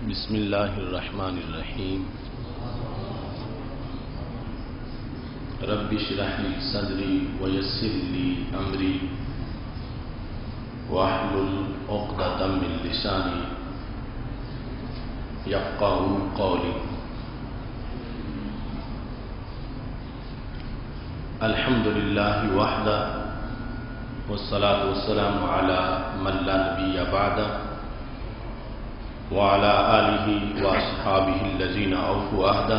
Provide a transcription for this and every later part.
بسم اللہ الرحمن الرحیم رب اشرح لی صدری ویسر لی امری واحلل عقدۃ من لسانی یفقہوا قولی۔ الحمد للہ وحدہ والصلاة والسلام علی من لا نبی بعدہ وعلى آلہ واصحابہ الذین اوفوا عہدہ،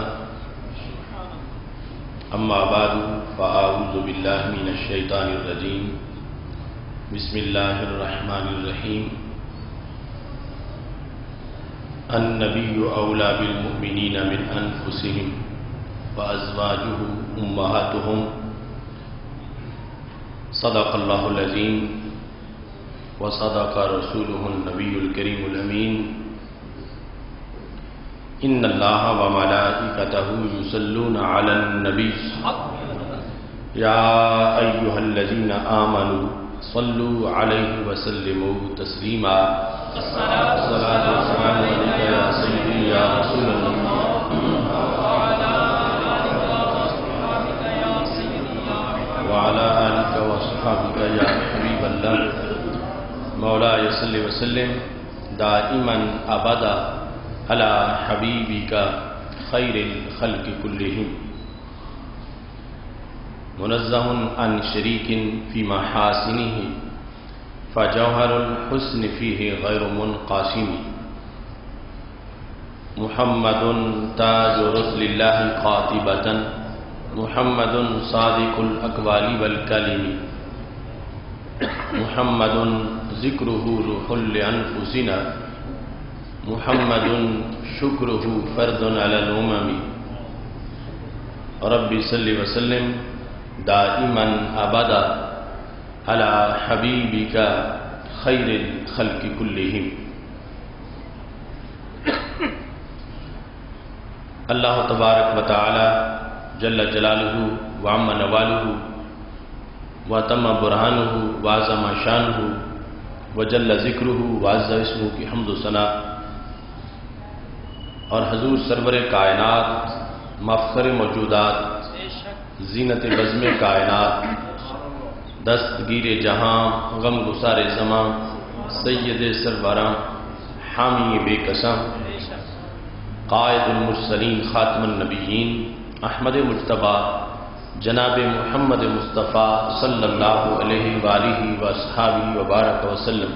اما بعد فاعوذ باللہ من الشیطان الرجیم، بسم اللہ الرحمن الرحیم۔ النبی اولی بالمؤمنین من انفسہم وازواجہ امہاتہم، صدق اللہ العظیم وصدق رسولہ النبی الکریم الامین۔ ان اللہ وملائکتہ یصلون علی النبی یا ایہا الذین آمنوا صلوا علیہ وسلموا تسلیما۔ الصلاۃ والسلام علیک یا سیدی یا رسول اللہ وعلی آلک واصحابک یا حبیب اللہ۔ مولاي صل وسلم دائما ابدا علی حبیبک خیر الخلق کلہم، منزہ عن شریک فی محاسنہ فجوہر الحسن فیہ غیر منقاسم۔ محمد تاج رسل اللہ قاطبۃ، محمد صادق الاقوال والکلم، محمد ذکرہ روح لانفسنا، محمد شکرہ فرد علی الامم۔ رب صل وسلم دائما ابدا علی حبیبک خیر الخلق کلہم۔ اللہ تبارک و تعالی جل جلالہ وعم نوالہ وتم برہانہ وعظم شانہ وجل ذکرہ وعز اسمہ کی حمد و ثنا، اور حضور سرور کائنات مفخر موجودات زینت بزم کائنات دستگیر جہاں غم گسار زماں سید سربراں حامی بے قسم قائد المرسلین خاتم النبیین احمد مجتبی جناب محمد مصطفیٰ صلی اللہ علیہ وآلہ وصحابہ وبارک وسلم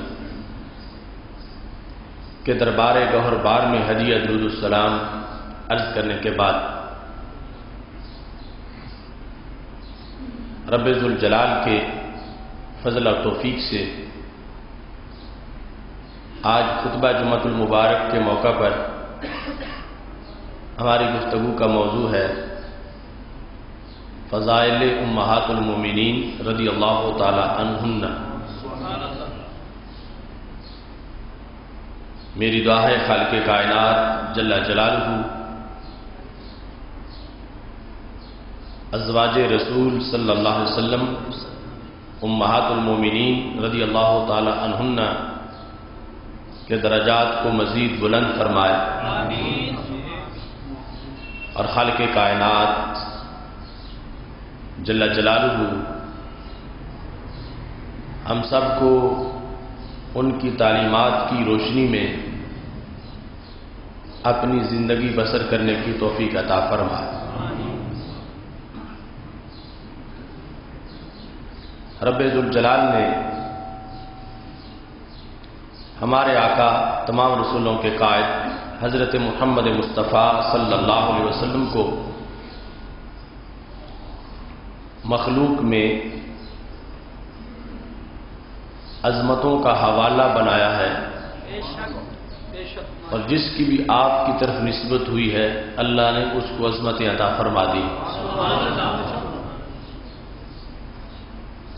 کے دربار گوہر بار میں ہدیہ درود السلام عرض کرنے کے بعد، رب ذوالجلال کے فضل و توفیق سے آج خطبہ جمعۃ المبارک کے موقع پر ہماری گفتگو کا موضوع ہے فضائل امہات المومنین رضی اللہ تعالی عنہن۔ میری دعا ہے خالق کائنات جل جلالہ ازواج رسول صلی اللہ علیہ وسلم امہات المومنین رضی اللہ تعالی عنہن کے درجات کو مزید بلند فرمائے، اور خالق کائنات جل جلالہ ہم سب کو ان کی تعلیمات کی روشنی میں اپنی زندگی بسر کرنے کی توفیق عطا فرمائے۔ رب ذوالجلال نے ہمارے آقا تمام رسولوں کے قائد حضرت محمد مصطفیٰ صلی اللہ علیہ وسلم کو مخلوق میں عظمتوں کا حوالہ بنایا ہے، اور جس کی بھی آپ کی طرف نسبت ہوئی ہے اللہ نے اس کو عظمتیں عطا فرما دی۔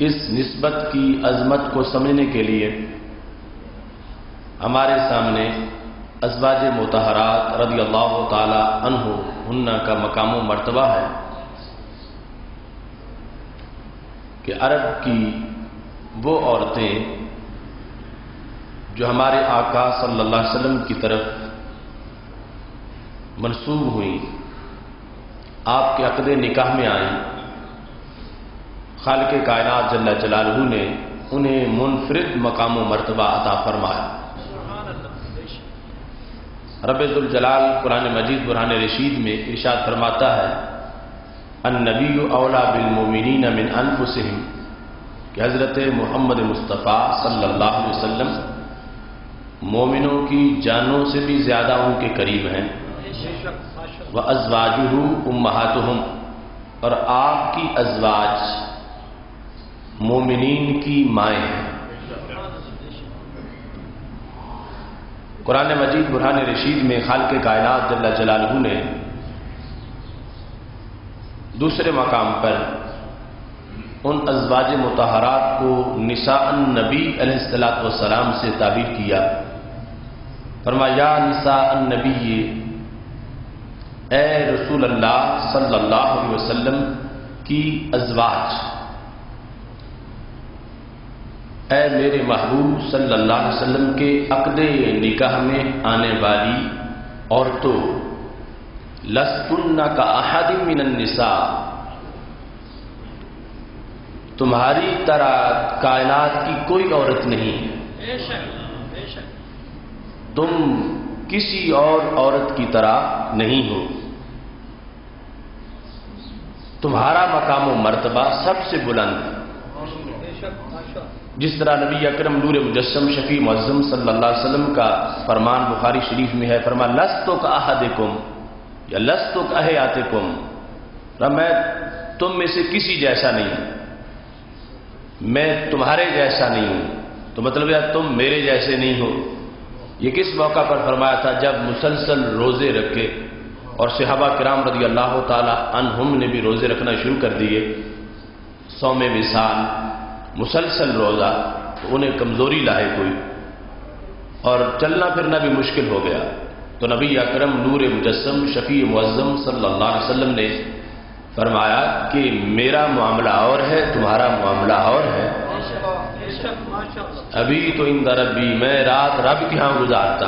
اس نسبت کی عظمت کو سمجھنے کے لیے ہمارے سامنے ازواج مطہرات رضی اللہ تعالی عنہن کا مقام و مرتبہ ہے کہ عرب کی وہ عورتیں جو ہمارے آقا صلی اللہ علیہ وسلم کی طرف منسوب ہوئیں، آپ کے عقد نکاح میں آئیں، خالق کائنات جل جلالہ نے انہیں منفرد مقام و مرتبہ عطا فرمایا۔ رب ذوالجلال قرآن مجید برہان رشید میں ارشاد فرماتا ہے النبی اولا بالمؤمنین من انفسہم، کہ حضرت محمد مصطفیٰ صلی اللہ علیہ وسلم مومنوں کی جانوں سے بھی زیادہ ان کے قریب ہیں، وازواجہ امہاتہم، اور آپ کی ازواج مومنین کی مائیں ہیں۔ قرآن مجید برہان رشید میں خالق کائنات جل جلالہ نے دوسرے مقام پر ان ازواج مطہرات کو نساء النبی علیہ السلام سے تعبیر کیا، فرمایا یا نساء النبی، اے رسول اللہ صلی اللہ علیہ وسلم کی ازواج، اے میرے محبوب صلی اللہ علیہ وسلم کے عقد نکاح میں آنے والی عورتوں، لستن کاحد من النساء، تمہاری طرح کائنات کی کوئی عورت نہیں ہے، تم کسی اور عورت کی طرح نہیں ہو، تمہارا مقام و مرتبہ سب سے بلند ہے۔ جس طرح نبی اکرم نور مجسم شفیع معظم صلی اللہ علیہ وسلم کا فرمان بخاری شریف میں ہے، فرمان لستو کاحدکم یا لستو کاحیاتکم، میں تم میں سے کسی جیسا نہیں ہوں، میں تمہارے جیسا نہیں ہوں، تو مطلب ہے تم میرے جیسے نہیں ہو۔ یہ کس موقع پر فرمایا تھا؟ جب مسلسل روزے رکھے اور صحابہ کرام رضی اللہ تعالی عنہم نے بھی روزے رکھنا شروع کر دیے، صوم وصال، مسلسل روزہ، تو انہیں کمزوری لاحق ہوئی اور چلنا پھرنا بھی مشکل ہو گیا، تو نبی اکرم نور مجسم شفیع معظم صلی اللہ علیہ وسلم نے فرمایا کہ میرا معاملہ اور ہے، تمہارا معاملہ اور ہے، ابھی تو عند ربی، میں رات رب کے ہاں گزارتا،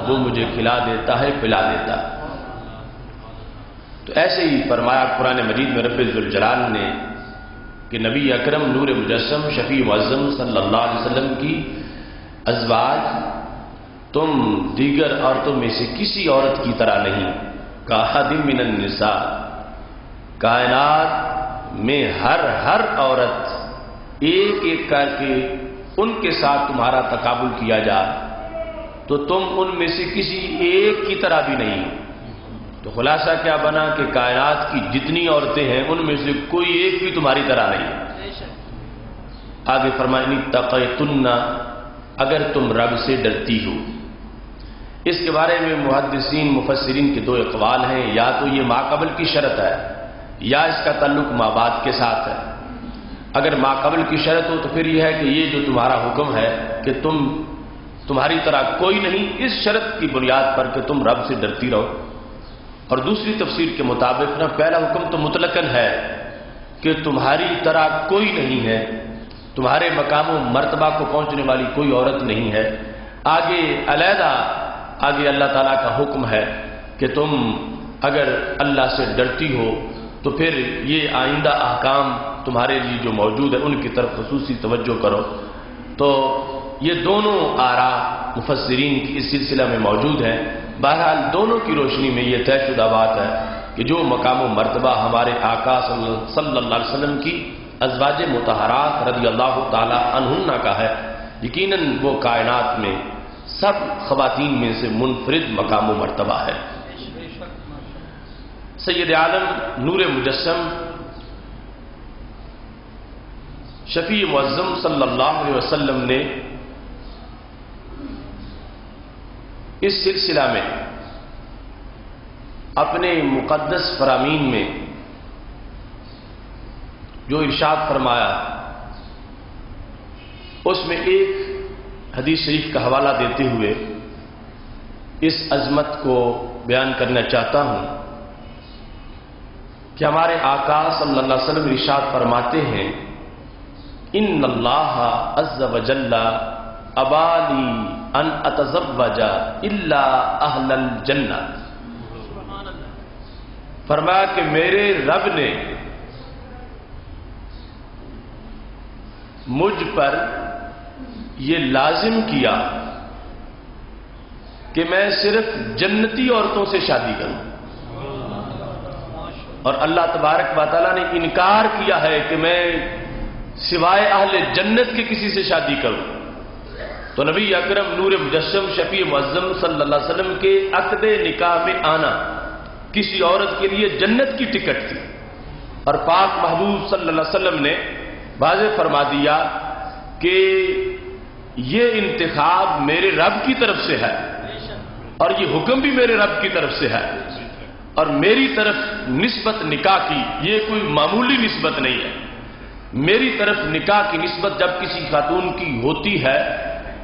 وہ مجھے کھلا دیتا ہے، پلا دیتا۔ تو ایسے ہی فرمایا قرآن مجید میں رب ذوالجلال نے کہ نبی اکرم نور مجسم شفیع معظم صلی اللہ علیہ وسلم کی ازواج تم دیگر عورتوں میں سے کسی عورت کی طرح نہیں، کاحد من النساء، کائنات میں ہر عورت ایک ایک کر کے ان کے ساتھ تمہارا تقابل کیا جائے تو تم ان میں سے کسی ایک کی طرح بھی نہیں۔ تو خلاصہ کیا بنا کہ کائنات کی جتنی عورتیں ہیں ان میں سے کوئی ایک بھی تمہاری طرح نہیں۔ آگے فرمایا اتقیتن، اگر تم رب سے ڈرتی ہو۔ اس کے بارے میں محدثین مفسرین کے دو اقوال ہیں، یا تو یہ ما قبل کی شرط ہے یا اس کا تعلق ما بعد کے ساتھ ہے۔ اگر ما قبل کی شرط ہو تو پھر یہ ہے کہ یہ جو تمہارا حکم ہے کہ تمہاری طرح کوئی نہیں، اس شرط کی بنیاد پر کہ تم رب سے ڈرتی رہو۔ اور دوسری تفسیر کے مطابق نا پہلا حکم تو مطلقاً ہے کہ تمہاری طرح کوئی نہیں ہے، تمہارے مقام و مرتبہ کو پہنچنے والی کوئی عورت نہیں ہے۔ آگے علیحدہ اللہ تعالیٰ کا حکم ہے کہ تم اگر اللہ سے ڈرتی ہو تو پھر یہ آئندہ احکام تمہارے لیے جو موجود ہے ان کی طرف خصوصی توجہ کرو۔ تو یہ دونوں آراء مفسرین کی اس سلسلہ میں موجود ہیں۔ بہرحال دونوں کی روشنی میں یہ طے شدہ بات ہے کہ جو مقام و مرتبہ ہمارے آقا صلی اللہ علیہ وسلم کی ازواج مطہرات رضی اللہ تعالی عنہن کا ہے، یقیناً وہ کائنات میں سب خواتین میں سے منفرد مقام و مرتبہ ہے۔ سید عالم نور مجسم شفیع معظم صلی اللہ علیہ وسلم نے اس سلسلہ میں اپنے مقدس فرامین میں جو ارشاد فرمایا اس میں ایک حدیث شریف کا حوالہ دیتے ہوئے اس عظمت کو بیان کرنا چاہتا ہوں کہ ہمارے آقا صلی اللہ علیہ وسلم ارشاد فرماتے ہیں ان اللہ عز وجل ابالی ان اتزوج الا اہل الجنہ، فرمایا کہ میرے رب نے مجھ پر یہ لازم کیا کہ میں صرف جنتی عورتوں سے شادی کروں، اور اللہ تبارک و تعالیٰ نے انکار کیا ہے کہ میں سوائے اہل جنت کے کسی سے شادی کروں۔ تو نبی اکرم نور مجسم شفیع معظم صلی اللہ علیہ وسلم کے عقد نکاح میں آنا کسی عورت کے لیے جنت کی ٹکٹ تھی، اور پاک محبوب صلی اللہ علیہ وسلم نے واضح فرما دیا کہ یہ انتخاب میرے رب کی طرف سے ہے، اور یہ حکم بھی میرے رب کی طرف سے ہے، اور میری طرف نسبت نکاح کی یہ کوئی معمولی نسبت نہیں ہے۔ میری طرف نکاح کی نسبت جب کسی خاتون کی ہوتی ہے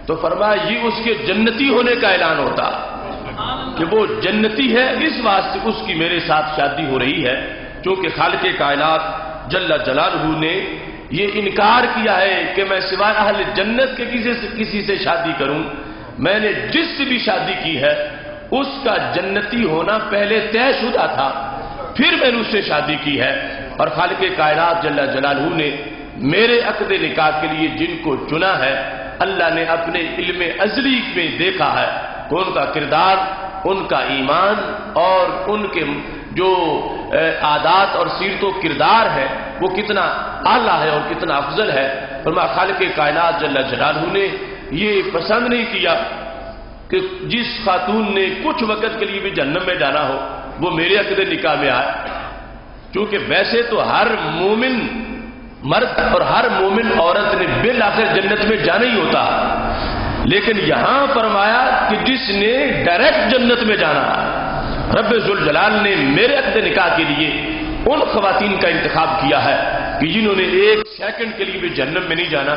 تو فرمایا یہ اس کے جنتی ہونے کا اعلان ہوتا کہ وہ جنتی ہے، اس واسطے اس کی میرے ساتھ شادی ہو رہی ہے، کیونکہ خالق کائنات جل جلالہ نے یہ انکار کیا ہے کہ میں سوائے اہل جنت کے کسی سے شادی کروں۔ میں نے جس سے بھی شادی کی ہے اس کا جنتی ہونا پہلے طے شدہ تھا، پھر میں نے اس سے شادی کی ہے، اور خالق کائنات جل جلالہ نے میرے عقد نکاح کے لیے جن کو چنا ہے اللہ نے اپنے علم ازلی میں دیکھا ہے کہ ان کا کردار، ان کا ایمان اور ان کے جو عادات اور سیرت و کردار ہے وہ کتنا اعلیٰ ہے اور کتنا افضل ہے۔ فرمایا خالق کائنات جل جلالہ نے یہ پسند نہیں کیا کہ جس خاتون نے کچھ وقت کے لیے بھی جہنم میں جانا ہو وہ میرے عقد نکاح میں آئے، کیونکہ ویسے تو ہر مومن مرد اور ہر مومن عورت نے بالآخر جنت میں جانا ہی ہوتا، لیکن یہاں فرمایا کہ جس نے ڈائریکٹ جنت میں جانا ہے، رب ذوالجلال نے میرے عقد نکاح کے لیے ان خواتین کا انتخاب کیا ہے کہ جنہوں نے ایک سیکنڈ کے لیے بھی جہنم میں نہیں جانا،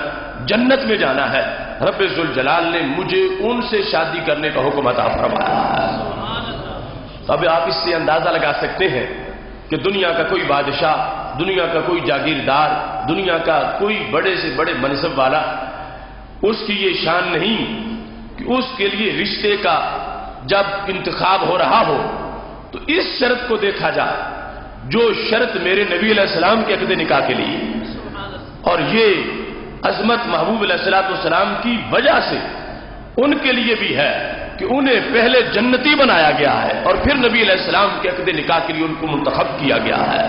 جنت میں جانا ہے۔ رب ذوالجلال نے مجھے ان سے شادی کرنے کا حکم عطا فرمایا۔ اب آپ اس سے اندازہ لگا سکتے ہیں کہ دنیا کا کوئی بادشاہ، دنیا کا کوئی جاگیردار، دنیا کا کوئی بڑے سے بڑے منصب والا، اس کی یہ شان نہیں کہ اس کے لیے رشتے کا جب انتخاب ہو رہا ہو تو اس شرط کو دیکھا جائے جو شرط میرے نبی علیہ السلام کے عقد نکاح کے لیے، اور یہ عظمت محبوب علیہ السلام کی وجہ سے ان کے لیے بھی ہے کہ انہیں پہلے جنتی بنایا گیا ہے اور پھر نبی علیہ السلام کے عقد نکاح کے لیے ان کو منتخب کیا گیا ہے۔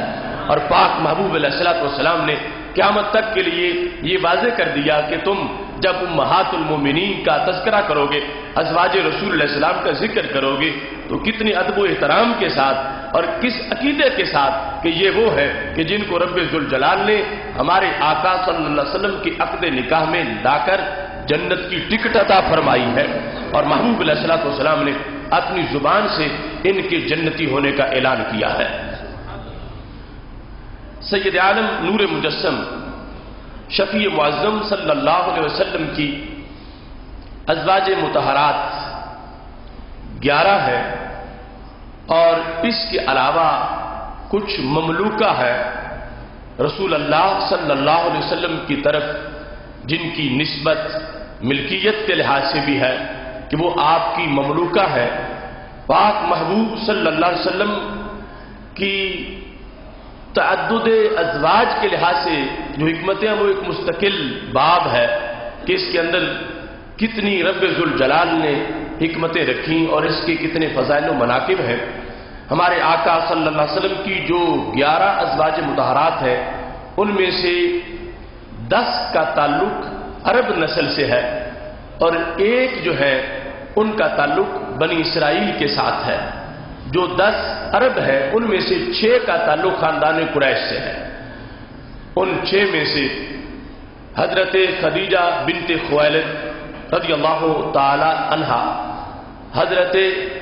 اور پاک محبوب علیہ السلام نے قیامت تک کے لیے یہ واضح کر دیا کہ تم جب امہات المومنین کا تذکرہ کرو گے، ازواج رسول علیہ السلام کا ذکر کرو گے تو کتنی ادب و احترام کے ساتھ اور کس عقیدے کے ساتھ کہ یہ وہ ہے کہ جن کو رب ذوالجلال نے ہمارے آقا صلی اللہ علیہ وسلم کے عقد نکاح میں لا کر جنت کی ٹکٹ عطا فرمائی ہے، اور محبوب علیہ السلام نے اپنی زبان سے ان کے جنتی ہونے کا اعلان کیا ہے۔ سید عالم نور مجسم شفیع معظم صلی اللہ علیہ وسلم کی ازواج مطہرات 11 ہے، اور اس کے علاوہ کچھ مملوکہ ہے رسول اللہ صلی اللہ علیہ وسلم کی طرف جن کی نسبت ملکیت کے لحاظ سے بھی ہے کہ وہ آپ کی مملوکہ ہے۔ پاک محبوب صلی اللہ علیہ وسلم کی تعدد ازواج کے لحاظ سے جو حکمتیں ہیں وہ ایک مستقل باب ہے کہ اس کے اندر کتنی رب ذوالجلال نے حکمتیں رکھیں اور اس کے کتنے فضائل و مناقب ہیں۔ ہمارے آقا صلی اللہ علیہ وسلم کی جو 11 ازواج مطہرات ہیں ان میں سے 10 کا تعلق عرب نسل سے ہے، اور ایک جو ہے ان کا تعلق بنی اسرائیل کے ساتھ ہے۔ جو 10 عرب ہے ان میں سے 6 کا تعلق خاندان قریش سے ہے۔ ان 6 میں سے حضرت خدیجہ بنت خویلد رضی اللہ تعالی عنہا، حضرت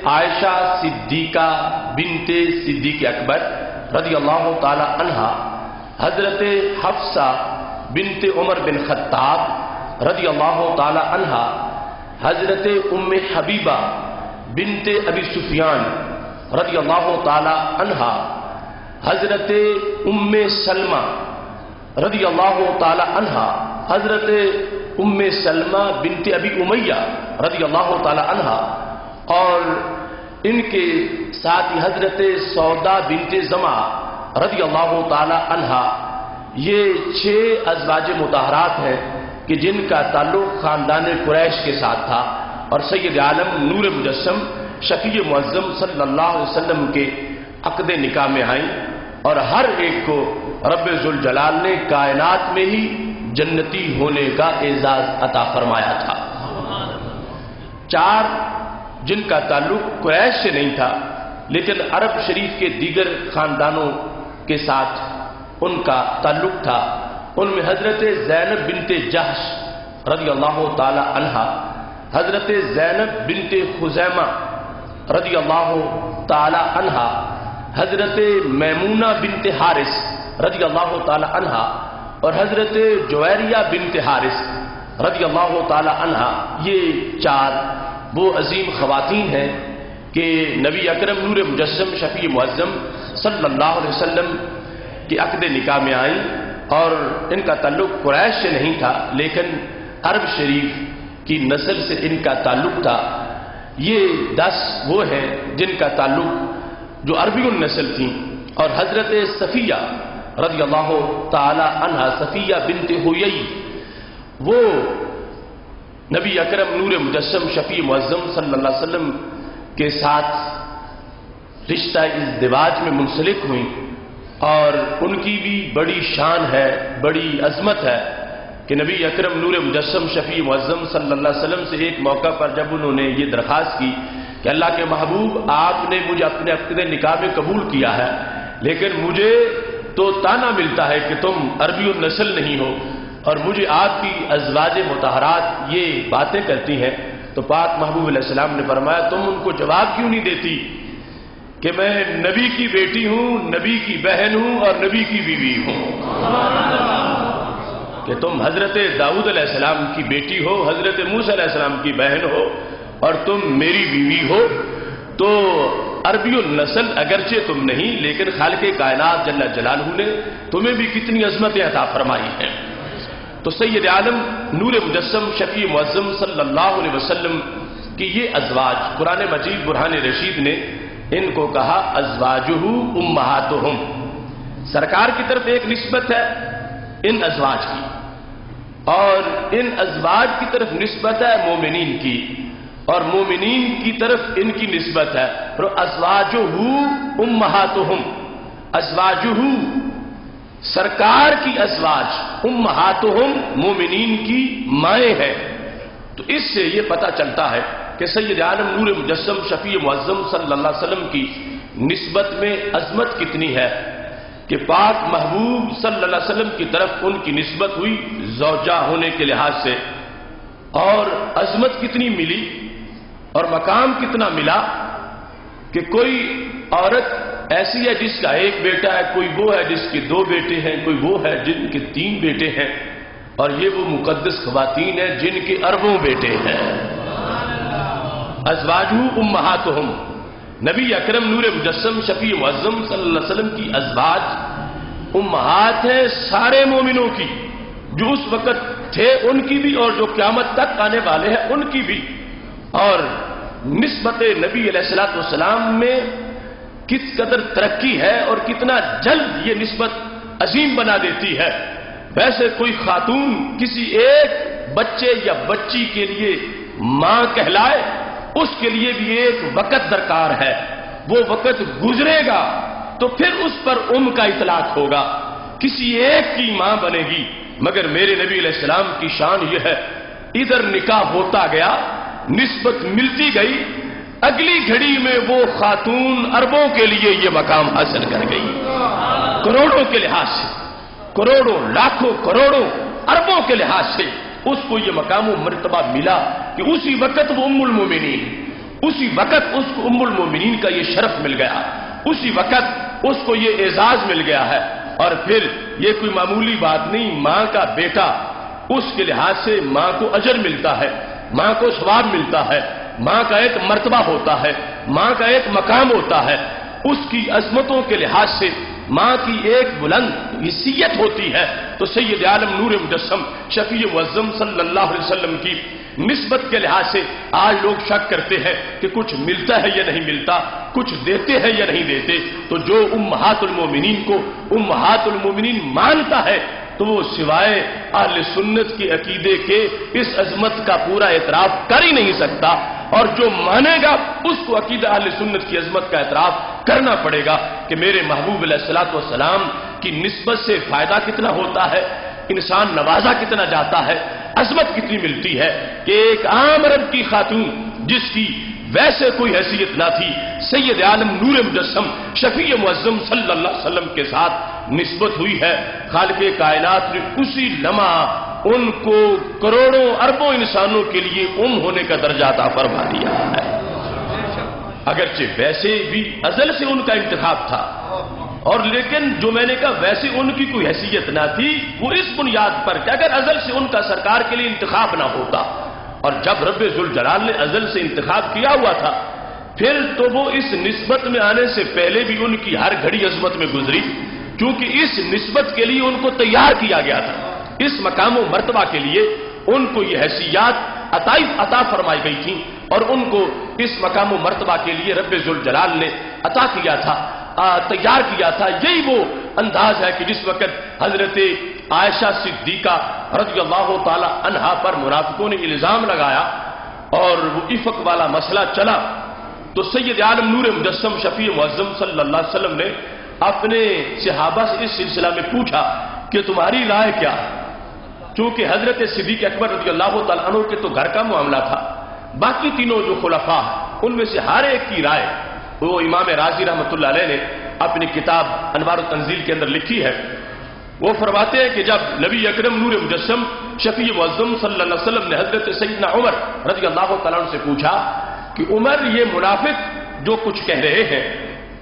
عائشہ صدیقہ بنت صدیق اکبر رضی اللہ تعالی عنہا، حضرت حفصہ بنت عمر بن خطاب رضی اللہ تعالی عنہا، حضرت ام حبیبہ بنت ابی سفیان رضی اللہ تعالی عنہا، حضرت ام سلمہ رضی اللہ تعالی عنہا، حضرت ام سلمہ بنت ابی امیہ رضی اللہ تعالی عنہا، اور ان کے ساتھ ہی حضرت سودا بنت زمع رضی اللہ تعالی عنہا، یہ 6 ازواج مطہرات ہیں کہ جن کا تعلق خاندان قریش کے ساتھ تھا، اور سید عالم نور مجسم شفیع معظم صلی اللہ علیہ وسلم کے عقد نکاح میں آئیں، اور ہر ایک کو رب ذوالجلال نے کائنات میں ہی جنتی ہونے کا اعزاز عطا فرمایا تھا۔ 4 جن کا تعلق قریش سے نہیں تھا لیکن عرب شریف کے دیگر خاندانوں کے ساتھ ان کا تعلق تھا، ان میں حضرت زینب بنت جحش رضی اللہ تعالی عنہا، حضرت زینب بنت خزیمہ رضی اللہ تعالی عنہا، حضرت میمونہ بنت حارث رضی اللہ تعالی عنہا، اور حضرت جویریہ بنت حارث رضی اللہ تعالی عنہا، یہ 4 وہ عظیم خواتین ہیں کہ نبی اکرم نور مجسم شفیع معظم صلی اللہ علیہ وسلم کے عقد نکاح میں آئیں، اور ان کا تعلق قریش سے نہیں تھا لیکن عرب شریف کی نسل سے ان کا تعلق تھا۔ یہ 10 وہ ہیں جن کا تعلق جو عربی النسل تھیں، اور حضرت صفیہ رضی اللہ تعالی عنہا، صفیہ بنت حیی، وہ نبی اکرم نور مجسم شفیع معظم صلی اللہ علیہ وسلم کے ساتھ رشتہ ازدواج میں منسلک ہوئیں، اور ان کی بھی بڑی شان ہے، بڑی عظمت ہے کہ نبی اکرم نور مجسم شفیع معظم صلی اللہ علیہ وسلم سے ایک موقع پر جب انہوں نے یہ درخواست کی کہ اللہ کے محبوب، آپ نے مجھے اپنے عقد نکاح میں قبول کیا ہے لیکن مجھے تو تانا ملتا ہے کہ تم عربی النسل نہیں ہو، اور مجھے آپ کی ازواج مطہرات یہ باتیں کرتی ہیں، تو پاک محبوب علیہ السلام نے فرمایا تم ان کو جواب کیوں نہیں دیتی کہ میں نبی کی بیٹی ہوں، نبی کی بہن ہوں اور نبی کی بیوی ہوں، کہ تم حضرت داؤد علیہ السلام کی بیٹی ہو، حضرت موسیٰ علیہ السلام کی بہن ہو، اور تم میری بیوی ہو۔ تو عربی النسل اگرچہ تم نہیں لیکن خالق کائنات جل جلالہ نے تمہیں بھی کتنی عظمتیں عطا فرمائی ہیں۔ تو سید عالم نور مجسم شفیع معظم صلی اللہ علیہ وسلم کی یہ ازواج، قرآن مجید برہان رشید نے ان کو کہا ازواجہ امہاتہم، سرکار کی طرف ایک نسبت ہے ان ازواج کی، اور ان ازواج کی طرف نسبت ہے مومنین کی، اور مومنین کی طرف ان کی نسبت ہے ازواجہ امہاتہم، ازواجہ سرکار کی ازواج، امہاتہم مومنین کی مائیں ہیں۔ تو اس سے یہ پتہ چلتا ہے کہ سید عالم نور مجسم شفیع معظم صلی اللہ علیہ وسلم کی نسبت میں عظمت کتنی ہے کہ پاک محبوب صلی اللہ علیہ وسلم کی طرف ان کی نسبت ہوئی زوجہ ہونے کے لحاظ سے، اور عظمت کتنی ملی اور مقام کتنا ملا کہ کوئی عورت ایسی ہے جس کا 1 بیٹا ہے، کوئی وہ ہے جس کے 2 بیٹے ہیں، کوئی وہ ہے جن کے 3 بیٹے ہیں، اور یہ وہ مقدس خواتین ہیں جن کے اربوں بیٹے ہیں۔ ازواجہ امہاتہم، نبی اکرم نور مجسم شفیع معظم صلی اللہ علیہ وسلم کی ازواج امہات ہیں سارے مومنوں کی، جو اس وقت تھے ان کی بھی اور جو قیامت تک آنے والے ہیں ان کی بھی۔ اور نسبت نبی علیہ السلام میں کس قدر ترقی ہے اور کتنا جلد یہ نسبت عظیم بنا دیتی ہے۔ ویسے کوئی خاتون کسی ایک بچے یا بچی کے لیے ماں کہلائے، اس کے لیے بھی ایک وقت درکار ہے، وہ وقت گزرے گا تو پھر اس پر کا اطلاق ہوگا، کسی ایک کی ماں بنے گی۔ مگر میرے نبی علیہ السلام کی شان یہ ہے، ادھر نکاح ہوتا گیا، نسبت ملتی گئی، اگلی گھڑی میں وہ خاتون اربوں کے لیے یہ مقام حاصل کر گئی، کروڑوں کے لحاظ سے، کروڑوں لاکھوں کروڑوں اربوں کے لحاظ سے اس کو یہ مقام و مرتبہ ملا کہ اسی وقت وہ ام المومنین، اسی وقت اس کو ام المومنین کا یہ شرف مل گیا، اسی وقت اس کو یہ اعزاز مل گیا ہے۔ اور پھر یہ کوئی معمولی بات نہیں، ماں کا بیٹا، اس کے لحاظ سے ماں کو اجر ملتا ہے، ماں کو ثواب ملتا ہے، ماں کا ایک مرتبہ ہوتا ہے، ماں کا ایک مقام ہوتا ہے، اس کی عظمتوں کے لحاظ سے ماں کی ایک بلند حیثیت ہوتی ہے۔ تو سید عالم نور مجسم شفیع معظم صلی اللہ علیہ وسلم کی نسبت کے لحاظ سے آج لوگ شک کرتے ہیں کہ کچھ ملتا ہے یا نہیں ملتا، کچھ دیتے ہیں یا نہیں دیتے، تو جو امہات المومنین کو امہات المومنین مانتا ہے تو وہ سوائے اہل سنت کے عقیدے کے اس عظمت کا پورا اعتراف کر ہی نہیں سکتا، اور جو مانے گا اس کو عقیدہ اہل سنت کی عظمت کا اعتراف کرنا پڑے گا کہ میرے محبوب علیہ الصلوۃ والسلام کی نسبت سے فائدہ کتنا ہوتا ہے، انسان نوازا کتنا جاتا ہے، عظمت کتنی ملتی ہے کہ ایک عام عرب کی خاتون جس کی ویسے کوئی حیثیت نہ تھی، سید عالم نور مجسم شفیع معظم صلی اللہ علیہ وسلم کے ساتھ نسبت ہوئی ہے، خالق کائنات نے اسی لمحہ ان کو کروڑوں اربوں انسانوں کے لیے ہونے کا درجہ عطا فرما دیا ہے۔ اگرچہ ویسے بھی ازل سے ان کا انتخاب تھا، اور لیکن جو میں نے کہا ویسے ان کی کوئی حیثیت نہ تھی، وہ اس بنیاد پر کہ اگر ازل سے ان کا سرکار کے لیے انتخاب نہ ہوتا، اور جب رب ذوالجلال نے ازل سے انتخاب کیا ہوا تھا، پھر تو وہ اس نسبت میں آنے سے پہلے بھی ان کی ہر گھڑی عظمت میں گزری، کیونکہ اس نسبت کے لیے ان کو تیار کیا گیا تھا، اس مقام و مرتبہ کے لیے ان کو یہ حیثیات عطا فرمائی گئی تھی، اور ان کو اس مقام و مرتبہ کے لیے رب ذوالجلال نے عطا کیا تھا، تیار کیا تھا۔ یہی وہ انداز ہے کہ جس وقت حضرت عائشہ صدیقہ رضی اللہ تعالی عنہا پر منافقوں نے الزام لگایا اور وہ افق والا مسئلہ چلا، تو سید عالم نور مجسم شفیع معظم صلی اللہ علیہ وسلم نے اپنے صحابہ سے اس سلسلہ میں پوچھا کہ تمہاری رائے کیا؟ چونکہ حضرت صدیق اکبر رضی اللہ تعالیٰ عنہ کے تو گھر کا معاملہ تھا، باقی تینوں جو خلفاء ان میں سے ہر ایک کی رائے وہ امام رازی رحمۃ اللہ علیہ نے اپنی کتاب انوار التنزیل کے اندر لکھی ہے۔ وہ فرماتے ہیں کہ جب نبی اکرم نور مجسم شفیع معظم صلی اللہ علیہ وسلم نے حضرت سیدنا عمر رضی اللہ تعالیٰ عنہ سے پوچھا کہ عمر یہ منافق جو کچھ کہہ رہے ہیں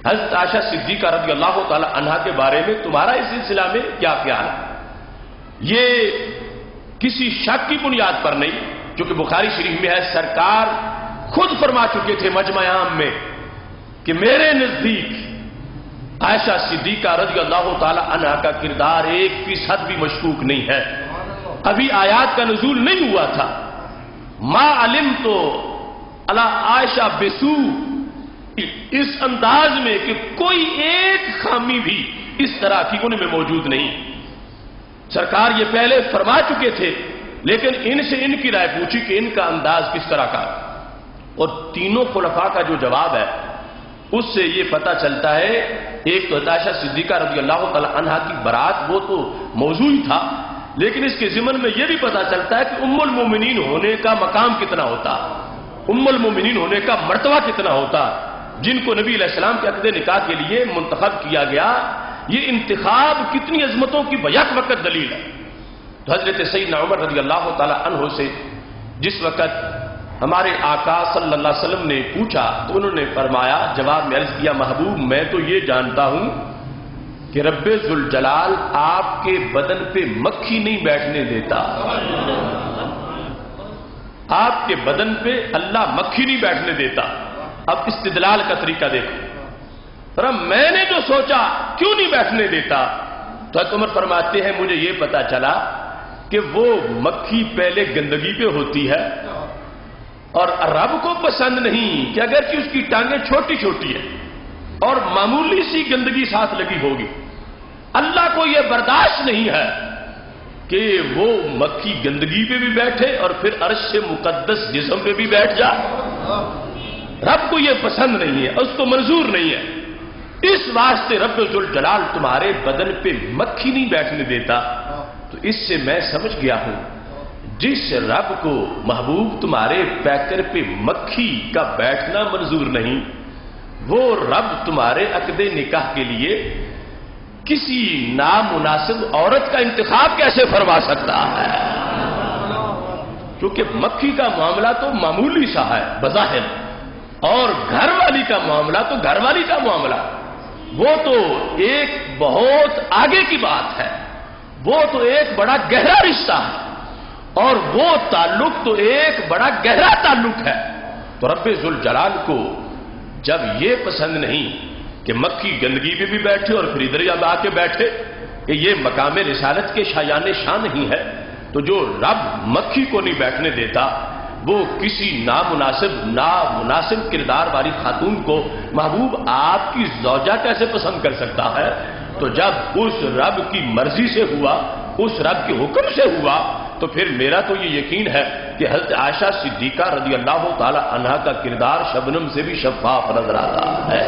حضرت عائشہ صدیقہ رضی اللہ تعالی عنہا کے بارے میں تمہارا اس سلسلہ میں کیا خیال ہے؟ یہ کسی شک کی بنیاد پر نہیں، چونکہ بخاری شریف میں ہے سرکار خود فرما چکے تھے مجمع عام میں کہ میرے نزدیک عائشہ صدیقہ رضی اللہ تعالی عنہا کا کردار 1% بھی مشکوک نہیں ہے، ابھی آیات کا نزول نہیں ہوا تھا، ما علمت علی عائشہ بسو، اس انداز میں کہ کوئی ایک خامی بھی اس طرح کی ان میں موجود نہیں۔ سرکار یہ پہلے فرما چکے تھے، لیکن ان سے ان کی رائے پوچھی کہ ان کا انداز کس طرح کا، اور تینوں خلفاء کا جو جواب ہے اس سے یہ پتہ چلتا ہے، ایک تو عائشہ صدیقہ رضی اللہ تعالی عنہا کی برات وہ تو موضوع ہی تھا، لیکن اس کے ضمن میں یہ بھی پتہ چلتا ہے کہ ام المومنین ہونے کا مقام کتنا ہوتا، ام المومنین ہونے کا مرتبہ کتنا ہوتا، جن کو نبی علیہ السلام کے عقد نکاح کے لیے منتخب کیا گیا، یہ انتخاب کتنی عظمتوں کی بیک وقت دلیل ہے۔ تو حضرت سیدنا عمر رضی اللہ تعالی عنہ سے جس وقت ہمارے آقا صلی اللہ علیہ وسلم نے پوچھا تو انہوں نے فرمایا، جواب میں عرض کیا محبوب میں تو یہ جانتا ہوں کہ رب ذوالجلال آپ کے بدن پہ مکھی نہیں بیٹھنے دیتا، آپ کے بدن پہ اللہ مکھی نہیں بیٹھنے دیتا۔ اب استدلال کا طریقہ دیکھو، میں نے جو سوچا کیوں نہیں بیٹھنے دیتا، تو حضرت عمر فرماتے ہیں مجھے یہ پتا چلا کہ وہ مکھی پہلے گندگی پہ ہوتی ہے اور رب کو پسند نہیں کہ اگرچہ اس کی ٹانگیں چھوٹی چھوٹی ہیں اور معمولی سی گندگی ساتھ لگی ہوگی، اللہ کو یہ برداشت نہیں ہے کہ وہ مکھی گندگی پہ بھی بیٹھے اور پھر عرش سے مقدس جسم پہ بھی بیٹھ جائے، رب کو یہ پسند نہیں ہے، اس کو منظور نہیں ہے، اس واسطے رب ذوالجلال تمہارے بدن پہ مکھی نہیں بیٹھنے دیتا۔ تو اس سے میں سمجھ گیا ہوں جس رب کو محبوب تمہارے پیکر پہ مکھی کا بیٹھنا منظور نہیں، وہ رب تمہارے عقد نکاح کے لیے کسی نامناسب عورت کا انتخاب کیسے فرما سکتا ہے؟ کیونکہ مکھی کا معاملہ تو معمولی سا ہے بظاہر، اور گھر والی کا معاملہ تو گھر والی کا معاملہ، وہ تو ایک بہت آگے کی بات ہے، وہ تو ایک بڑا گہرا رشتہ ہے، اور وہ تعلق تو ایک بڑا گہرا تعلق ہے۔ تو رب ذوالجلال کو جب یہ پسند نہیں کہ مکھی گندگی پہ بھی بیٹھے اور پھر ادھر آ کے بیٹھے کہ یہ مقام رسالت کے شایان شان نہیں ہے، تو جو رب مکھی کو نہیں بیٹھنے دیتا وہ کسی نامناسب کردار والی خاتون کو محبوب آپ کی زوجہ کیسے پسند کر سکتا ہے؟ تو جب اس رب کی مرضی سے ہوا، اس رب کے حکم سے ہوا، تو پھر میرا تو یہ یقین ہے کہ حضرت عائشہ صدیقہ رضی اللہ تعالی عنہا کا کردار شبنم سے بھی شفاف نظر آتا ہے۔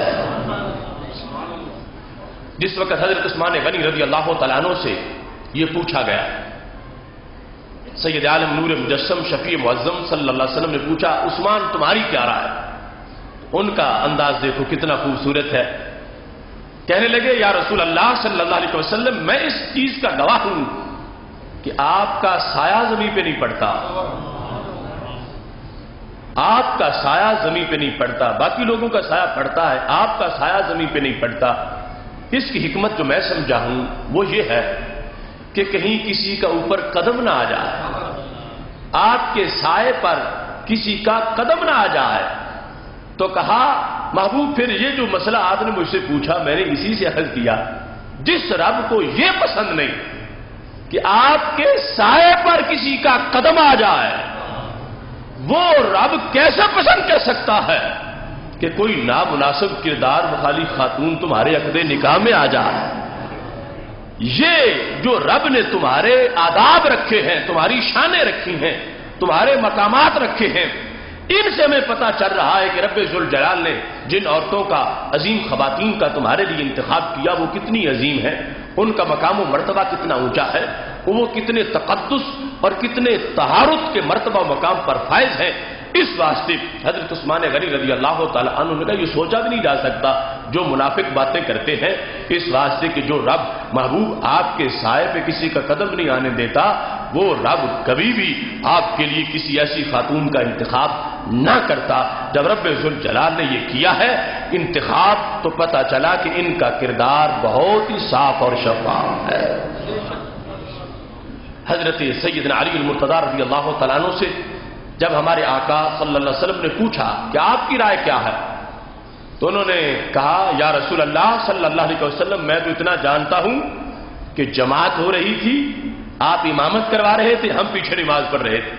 جس وقت حضرت عثمان غنی رضی اللہ تعالیٰ عنہ سے یہ پوچھا گیا، سید عالم نور مجسم شفیع معظم صلی اللہ علیہ وسلم نے پوچھا عثمان تمہاری کیا رائے ہے؟ ان کا انداز دیکھو کتنا خوبصورت ہے۔ کہنے لگے یا رسول اللہ صلی اللہ علیہ وسلم میں اس چیز کا گواہ ہوں کہ آپ کا سایہ زمین پہ نہیں پڑتا، آپ کا سایہ زمین پہ نہیں پڑتا، باقی لوگوں کا سایہ پڑتا ہے، آپ کا سایہ زمین پہ نہیں پڑتا۔ اس کی حکمت جو میں سمجھا ہوں وہ یہ ہے کہ کہیں کسی کا اوپر قدم نہ آ جائے، آپ کے سائے پر کسی کا قدم نہ آ جائے۔ تو کہا محبوب پھر یہ جو مسئلہ آپ نے مجھ سے پوچھا میں نے اسی سے عرض کیا، جس رب کو یہ پسند نہیں کہ آپ کے سائے پر کسی کا قدم آ جائے، وہ رب کیسے پسند کر سکتا ہے کہ کوئی نامناسب کردار والی خاتون تمہارے عقد نکاح میں آ جائے؟ یہ جو رب نے تمہارے آداب رکھے ہیں، تمہاری شانیں رکھی ہیں، تمہارے مقامات رکھے ہیں، ان سے ہمیں پتا چل رہا ہے کہ رب ذوالجلال نے جن عورتوں کا، عظیم خواتین کا تمہارے لیے انتخاب کیا وہ کتنی عظیم ہے، ان کا مقام و مرتبہ کتنا اونچا ہے، وہ کتنے تقدس اور کتنے طہارت کے مرتبہ و مقام پر فائز ہیں۔ اس واسطے حضرت عثمان غنی رضی اللہ تعالیٰ عنہ نے کہا یہ سوچا بھی نہیں جا سکتا جو منافق باتیں کرتے ہیں، اس واسطے کہ جو رب محبوب آپ کے سائے پہ کسی کا قدم نہیں آنے دیتا، وہ رب کبھی بھی آپ کے لیے کسی ایسی خاتون کا انتخاب نہ کرتا۔ جب رب ذوالجلال نے یہ کیا ہے انتخاب، تو پتہ چلا کہ ان کا کردار بہت ہی صاف اور شفاف ہے۔ حضرت سیدنا علی المرتضی رضی اللہ تعالیٰ عنہ سے جب ہمارے آقا صلی اللہ علیہ وسلم نے پوچھا کہ آپ کی رائے کیا ہے، تو انہوں نے کہا یا رسول اللہ صلی اللہ علیہ وسلم میں تو اتنا جانتا ہوں کہ جماعت ہو رہی تھی، آپ امامت کروا رہے تھے، ہم پیچھے نماز پڑھ رہے تھے،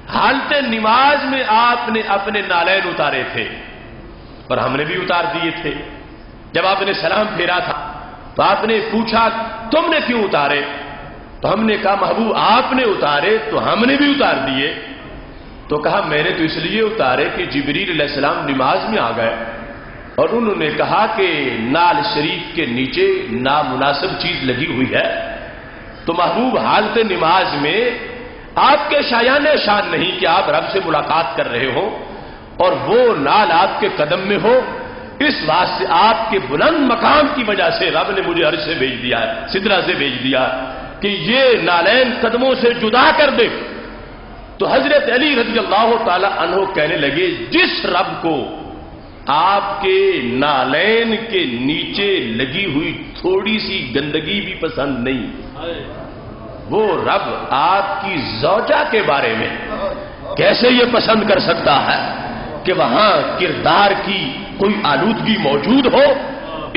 حالت نماز میں آپ نے اپنے نالین اتارے تھے اور ہم نے بھی اتار دیے تھے۔ جب آپ نے سلام پھیرا تھا تو آپ نے پوچھا تم نے کیوں اتارے؟ تو ہم نے کہا محبوب آپ نے اتارے تو ہم نے بھی اتار دیے۔ تو کہا میں نے تو اس لیے اتارے کہ جبریل علیہ السلام نماز میں آ گئے اور انہوں نے کہا کہ نال شریف کے نیچے نامناسب چیز لگی ہوئی ہے، تو محبوب حالت نماز میں آپ کے شایان شان نہیں کہ آپ رب سے ملاقات کر رہے ہو اور وہ نال آپ کے قدم میں ہو، اس واسطے آپ کے بلند مقام کی وجہ سے رب نے مجھے عرش سے بھیج دیا ہے، سدرہ سے بھیج دیا کہ یہ نالین قدموں سے جدا کر دے۔ تو حضرت علی رضی اللہ تعالی عنہ کہنے لگے جس رب کو آپ کے نالین کے نیچے لگی ہوئی تھوڑی سی گندگی بھی پسند نہیں، وہ رب آپ کی زوجہ کے بارے میں کیسے یہ پسند کر سکتا ہے کہ وہاں کردار کی کوئی آلودگی موجود ہو؟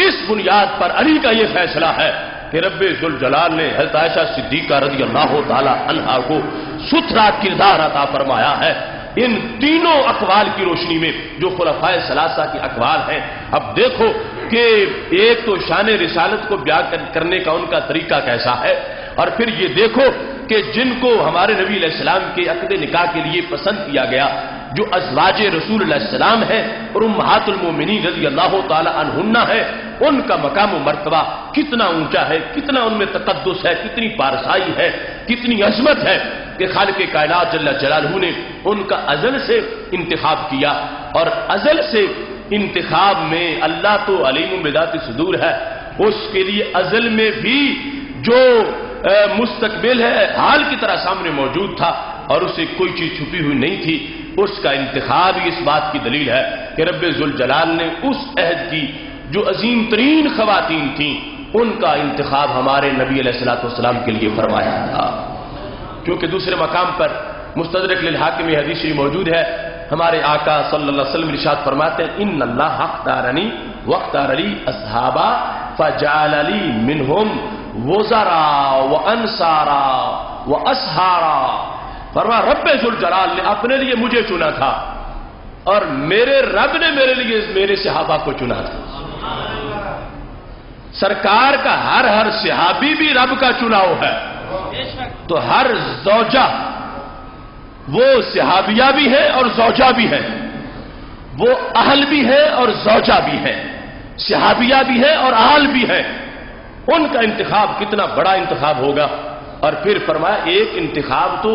اس بنیاد پر علی کا یہ فیصلہ ہے کہ رب ذوالجلال نے حضرت عائشہ صدیقہ رضی اللہ تعالی عنہا کو ستھرا کردار عطا فرمایا ہے۔ ان تینوں اقوال کی روشنی میں جو خلفائے ثلاثہ کی اقوال ہیں، اب دیکھو کہ ایک تو شان رسالت کو بیان کرنے کا ان کا طریقہ کیسا ہے، اور پھر یہ دیکھو کہ جن کو ہمارے نبی علیہ السلام کے عقد نکاح کے لیے پسند کیا گیا جو ازواج رسول علیہ السلام ہیں اور امہات المومنین رضی اللہ تعالی عنہن ہے، ان کا مقام و مرتبہ کتنا اونچا ہے، کتنا ان میں تقدس ہے، کتنی پارسائی ہے، کتنی عظمت ہے کہ خالق کائنات جل جلالہ نے ان کا ازل سے انتخاب کیا، اور ازل سے انتخاب میں اللہ تو علیم بذات صدور ہے، اس کے لیے ازل میں بھی جو مستقبل ہے حال کی طرح سامنے موجود تھا اور اسے کوئی چیز چھپی ہوئی نہیں تھی، اس کا انتخاب اس بات کی دلیل ہے کہ رب ذوالجلال نے اس عہد کی جو عظیم ترین خواتین تھیں ان کا انتخاب ہمارے نبی علیہ الصلوۃ والسلام کے لیے فرمایا تھا۔ کیونکہ دوسرے مقام پر مستدرک للحاکم حدیث شریف موجود ہے، ہمارے آقا صلی اللہ علیہ وسلم ارشاد فرماتے ہیں ان اللہ اختارنی واختار لی اصحابا فجعل لی منہم وزرا وانصارا واسحارا، فرمایا رب ذوالجلال نے اپنے لیے مجھے چنا تھا اور میرے رب نے میرے لیے میرے صحابہ کو چنا تھا. سرکار کا ہر صحابی بھی رب کا چناؤ ہے. تو ہر زوجہ وہ صحابیہ بھی ہے اور زوجہ بھی ہے، وہ اہل بھی ہے اور زوجہ بھی ہے، صحابیہ بھی ہے اور اہل بھی ہے. ان کا انتخاب کتنا بڑا انتخاب ہوگا. اور پھر فرمایا ایک انتخاب تو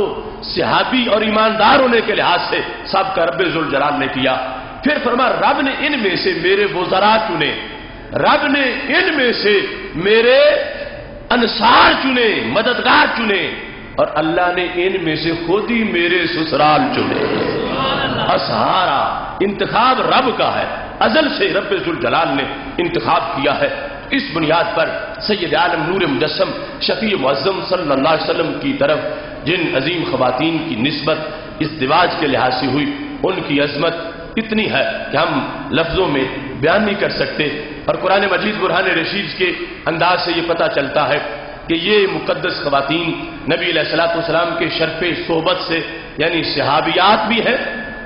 صحابی اور ایماندار ہونے کے لحاظ سے سب کا رب ذوالجلال نے کیا. پھر فرمایا رب نے ان میں سے میرے وزراء چنے، رب نے ان میں سے میرے انصار چنے، مددگار چنے، اور اللہ نے ان میں سے خود ہی میرے سسرال چنے. اسہارا انتخاب رب کا ہے، ازل سے رب ذوالجلال نے انتخاب کیا ہے. اس بنیاد پر سید عالم نور مجسم شفیع معظم صلی اللہ علیہ وسلم کی طرف جن عظیم خواتین کی نسبت ازدواج کے لحاظ سے ہوئی، ان کی عظمت اتنی ہے کہ ہم لفظوں میں بیان نہیں کر سکتے. اور قرآن مجید برہان رشید کے انداز سے یہ پتہ چلتا ہے کہ یہ مقدس خواتین نبی علیہ الصلوۃ والسلام کے شرف صحبت سے یعنی صحابیات بھی ہیں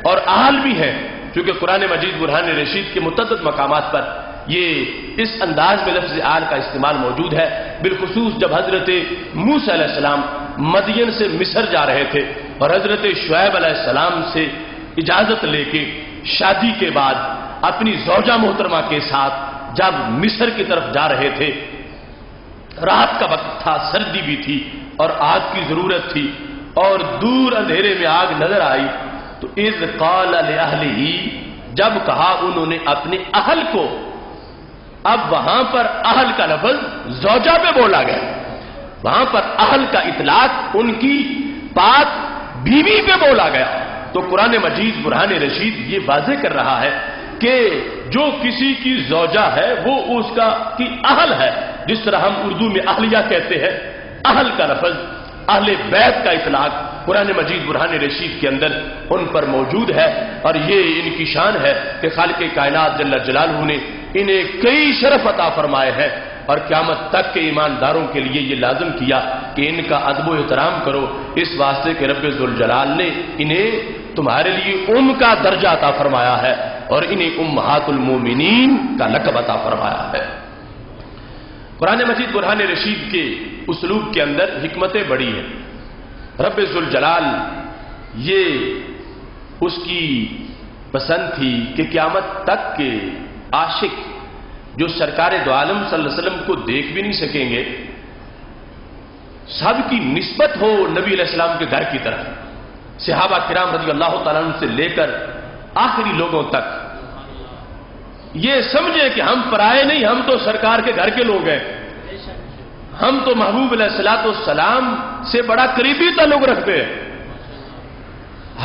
اور اہل بھی ہیں. چونکہ قرآن مجید برہان رشید کے متعدد مقامات پر یہ اس انداز میں لفظ آل کا استعمال موجود ہے. بالخصوص جب حضرت موسیٰ علیہ السلام مدین سے مصر جا رہے تھے اور حضرت شعیب علیہ السلام سے اجازت لے کے شادی کے بعد اپنی زوجہ محترمہ کے ساتھ جب مصر کی طرف جا رہے تھے، رات کا وقت تھا، سردی بھی تھی اور آگ کی ضرورت تھی، اور دور اندھیرے میں آگ نظر آئی. تو اذ قال لأہلہ، جب کہا انہوں نے اپنے اہل کو. اب وہاں پر اہل کا لفظ زوجہ پہ بولا گیا، وہاں پر اہل کا اطلاق ان کی پاک بیوی پہ بولا گیا. تو قرآن مجید برہان رشید یہ واضح کر رہا ہے کہ جو کسی کی زوجہ ہے وہ اس کا کی اہل ہے. جس طرح ہم اردو میں اہلیہ کہتے ہیں، اہل کا لفظ اہل بیت کا اطلاق قرآن مجید برہان رشید کے اندر ان پر موجود ہے. اور یہ ان کی شان ہے کہ خالق کائنات جل جلالہ نے انہیں کئی شرف عطا فرمائے ہیں، اور قیامت تک کے ایمانداروں کے لیے یہ لازم کیا کہ ان کا ادب و احترام کرو، اس واسطے کہ رب ذوالجلال نے انہیں تمہارے لیے کا درجہ عطا فرمایا ہے اور انہیں امہات المومنین کا لقب عطا فرمایا ہے. قرآن مجید برہان رشید کے اسلوب کے اندر حکمتیں بڑی ہیں. رب ذوالجلال یہ اس کی پسند تھی کہ قیامت تک کے عاشق جو سرکار دو عالم صلی اللہ علیہ وسلم کو دیکھ بھی نہیں سکیں گے، سب کی نسبت ہو نبی علیہ السلام کے گھر کی طرف. صحابہ کرام رضی اللہ تعالیٰ عنہ سے لے کر آخری لوگوں تک یہ سمجھے کہ ہم پرائے نہیں، ہم تو سرکار کے گھر کے لوگ ہیں، ہم تو محبوب علیہ الصلوۃ والسلام سے بڑا قریبی تعلق رکھتے ہیں،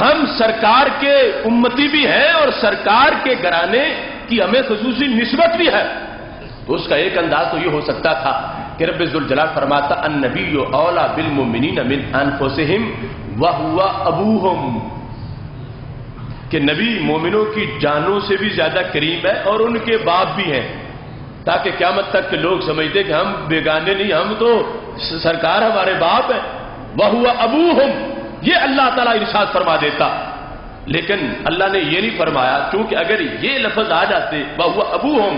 ہم سرکار کے امتی بھی ہیں اور سرکار کے گھرانے کی ہمیں خصوصی نسبت بھی ہے. تو اس کا ایک انداز تو یہ ہو سکتا تھا کہ رب ذوالجلال فرماتا النبی اولیٰ بالمؤمنین من انفسہم وہو ابوہم، کہ نبی مومنوں کی جانوں سے بھی زیادہ قریب ہے اور ان کے باپ بھی ہیں، تاکہ قیامت تک کے لوگ سمجھتے کہ ہم بیگانے نہیں، ہم تو سرکار ہمارے باپ ہیں. وہو ابوہم، یہ اللہ تعالیٰ ارشاد فرما دیتا. لیکن اللہ نے یہ نہیں فرمایا، کیونکہ اگر یہ لفظ آ جاتے وہو ابوہم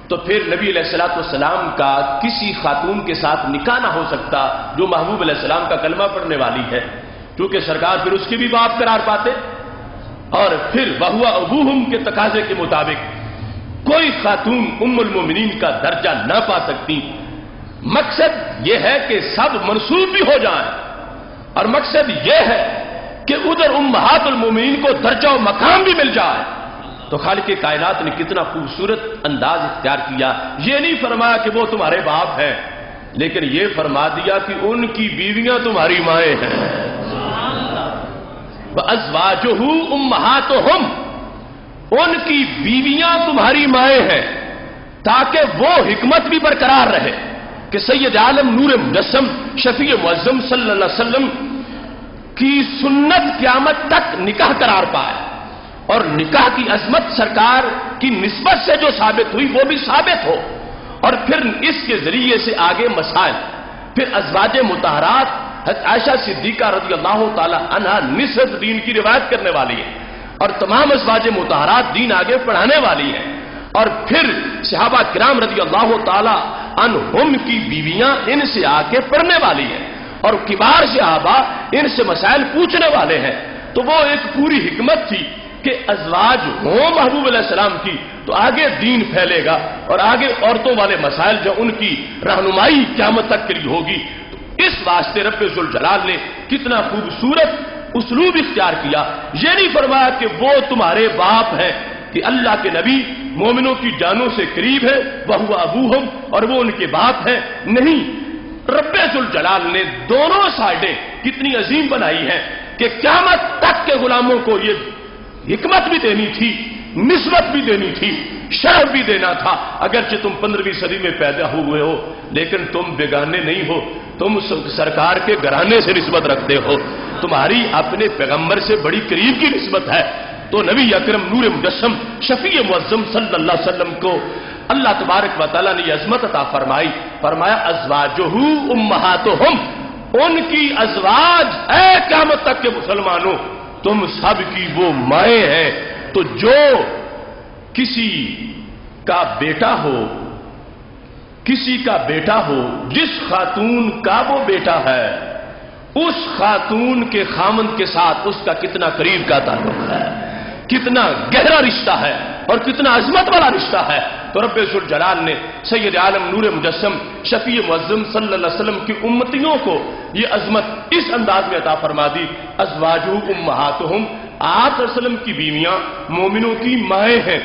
تو پھر نبی علیہ الصلوۃ والسلام کا کسی خاتون کے ساتھ نکاح نہ ہو سکتا جو محبوب علیہ السلام کا کلمہ پڑھنے والی ہے، کیونکہ سرکار پھر اس کی بھی باپ قرار پاتے. اور پھر وہو ابوہم کے تقاضے کے مطابق کوئی خاتون ام المومنین کا درجہ نہ پا سکتی. مقصد یہ ہے کہ سب منسوب بھی ہو جائیں، اور مقصد یہ ہے کہ ادھر امہات المومنین کو درجہ و مقام بھی مل جائے. تو خالق کائنات نے کتنا خوبصورت انداز اختیار کیا. یہ نہیں فرمایا کہ وہ تمہارے باپ ہیں، لیکن یہ فرما دیا کہ ان کی بیویاں تمہاری مائیں ہیں. وَأَزْوَاجُهُ أُمَّهَاتُهُمْ، ان کی بیویاں تمہاری مائیں ہیں، تاکہ وہ حکمت بھی برقرار رہے کہ سید عالم نور مجسم شفیع معظم صلی اللہ علیہ وسلم کی سنت قیامت تک نکاح قرار پائے، اور نکاح کی عظمت سرکار کی نسبت سے جو ثابت ہوئی وہ بھی ثابت ہو. اور پھر اس کے ذریعے سے آگے مسائل، پھر ازواج مطہرات حضرت عائشہ صدیقہ رضی اللہ تعالی عنہا نصف دین کی روایت کرنے والی ہے اور تمام ازواج مطہرات دین آگے پڑھانے والی ہیں، اور پھر صحابہ کرام رضی اللہ تعالی عنہم کی بیویاں ان سے آ کے پڑھنے والی ہیں، اور کبار صحابہ ان سے مسائل پوچھنے والے ہیں۔ تو وہ ایک پوری حکمت تھی کہ ازواج ہوں محبوب علیہ السلام کی تو آگے دین پھیلے گا، اور آگے عورتوں والے مسائل جو ان کی رہنمائی قیامت تک کے لیے ہوگی۔ تو اس واسطے رب ذوالجلال نے کتنا خوبصورت اسلوب اختیار کیا، یہ نہیں فرمایا کہ وہ تمہارے باپ ہیں، کہ اللہ کے نبی مومنوں کی جانوں سے قریب ہے، وہو ابوہم، اور وہ ان کے باپ ہیں، نہیں، رب ذوالجلال نے دونوں سائڈیں کتنی عظیم بنائی ہیں کہ قیامت تک کے غلاموں کو یہ حکمت بھی دینی تھی، نسبت بھی دینی تھی، شرف بھی دینا تھا۔ اگرچہ تم 15ویں صدی میں پیدا ہوئے ہو لیکن تم بیگانے نہیں ہو، تم سرکار کے گھرانے سے نسبت رکھتے ہو، تمہاری اپنے پیغمبر سے بڑی قریب کی نسبت ہے۔ تو نبی اکرم نور مجسم شفیع معظم صلی اللہ علیہ وسلم کو اللہ تبارک و تعالیٰ نے یہ عظمت عطا فرمائی، فرمایا ازواجہ امہاتہم، ان کی ازواج اے قیامت تک کے مسلمانوں تم سب کی وہ مائیں ہیں۔ تو جو کسی کا بیٹا ہو، کسی کا بیٹا ہو، جس خاتون کا وہ بیٹا ہے، اس خاتون کے خامند کے ساتھ اس کا کتنا قریب کا تعلق ہے، کتنا گہرا رشتہ ہے اور کتنا عظمت والا رشتہ ہے۔ تو رب ذوالجلال نے سید عالم نور مجسم شفیع معظم صلی اللہ علیہ وسلم کی امتیوں کو یہ عظمت اس انداز میں عطا فرما دی، ازواجہ امہاتہم، آپ صلی اللہ علیہ وسلم کی بیویاں مومنوں کی مائیں ہیں،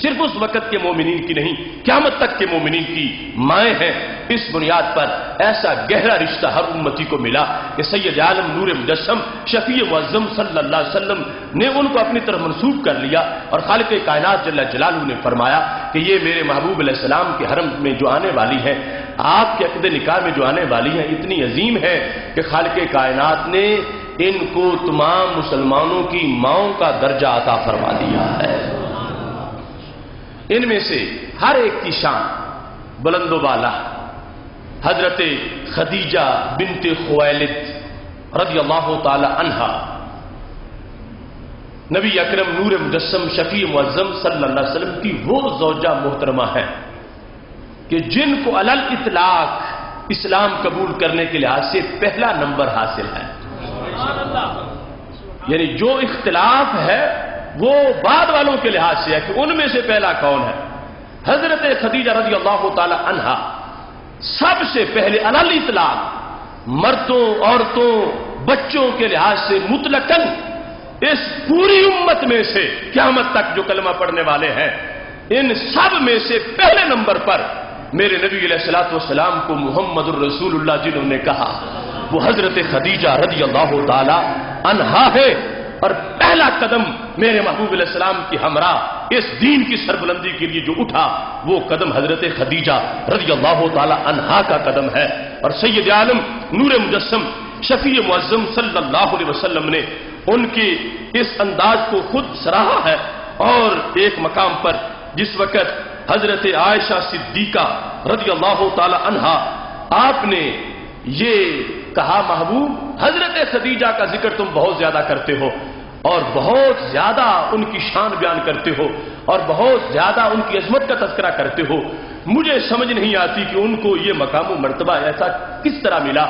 صرف اس وقت کے مومنین کی نہیں، قیامت تک کے مومنین کی مائیں ہیں۔ اس بنیاد پر ایسا گہرا رشتہ ہر امتی کو ملا کہ سید عالم نور مجسم شفیع معظم صلی اللہ علیہ وسلم نے ان کو اپنی طرف منسوب کر لیا، اور خالق کائنات جل جلالہ نے فرمایا کہ یہ میرے محبوب علیہ السلام کے حرم میں جو آنے والی ہے، آپ کے عقد نکاح میں جو آنے والی ہیں، اتنی عظیم ہے کہ خالق کائنات نے ان کو تمام مسلمانوں کی ماؤں کا درجہ عطا فرما دیا ہے۔ ان میں سے ہر ایک کی شان بلند و بالا، حضرت خدیجہ بنت خویلد رضی اللہ تعالی عنہا نبی اکرم نور مجسم شفیع معظم صلی اللہ علیہ وسلم کی وہ زوجہ محترمہ ہے کہ جن کو علل اطلاق اسلام قبول کرنے کے لحاظ سے پہلا نمبر حاصل ہے، یعنی جو اختلاف ہے وہ بعد والوں کے لحاظ سے ہے کہ ان میں سے پہلا کون ہے۔ حضرت خدیجہ رضی اللہ تعالی عنہا سب سے پہلے علل اطلاق مردوں، عورتوں، بچوں کے لحاظ سے مطلقاً اس پوری امت میں سے قیامت تک جو کلمہ پڑھنے والے ہیں، ان سب میں سے پہلے نمبر پر میرے نبی علیہ الصلوۃ والسلام کو محمد الرسول اللہ جنہوں نے کہا وہ حضرت خدیجہ رضی اللہ تعالی عنہا ہے، اور پہلا قدم میرے محبوب علیہ السلام کی ہمراہ اس دین کی سربلندی کے لیے جو اٹھا وہ قدم حضرت خدیجہ رضی اللہ تعالی عنہا کا قدم ہے۔ اور سید عالم نور مجسم شفیع معظم صلی اللہ علیہ وسلم نے ان کے اس انداز کو خود سراہا ہے، اور ایک مقام پر جس وقت حضرت عائشہ صدیقہ رضی اللہ تعالی عنہا آپ نے یہ کہا محبوب حضرت خدیجہ کا ذکر تم بہت زیادہ کرتے ہو اور بہت زیادہ ان کی شان بیان کرتے ہو اور بہت زیادہ ان کی عظمت کا تذکرہ کرتے ہو، مجھے سمجھ نہیں آتی کہ ان کو یہ مقام و مرتبہ ایسا کس طرح ملا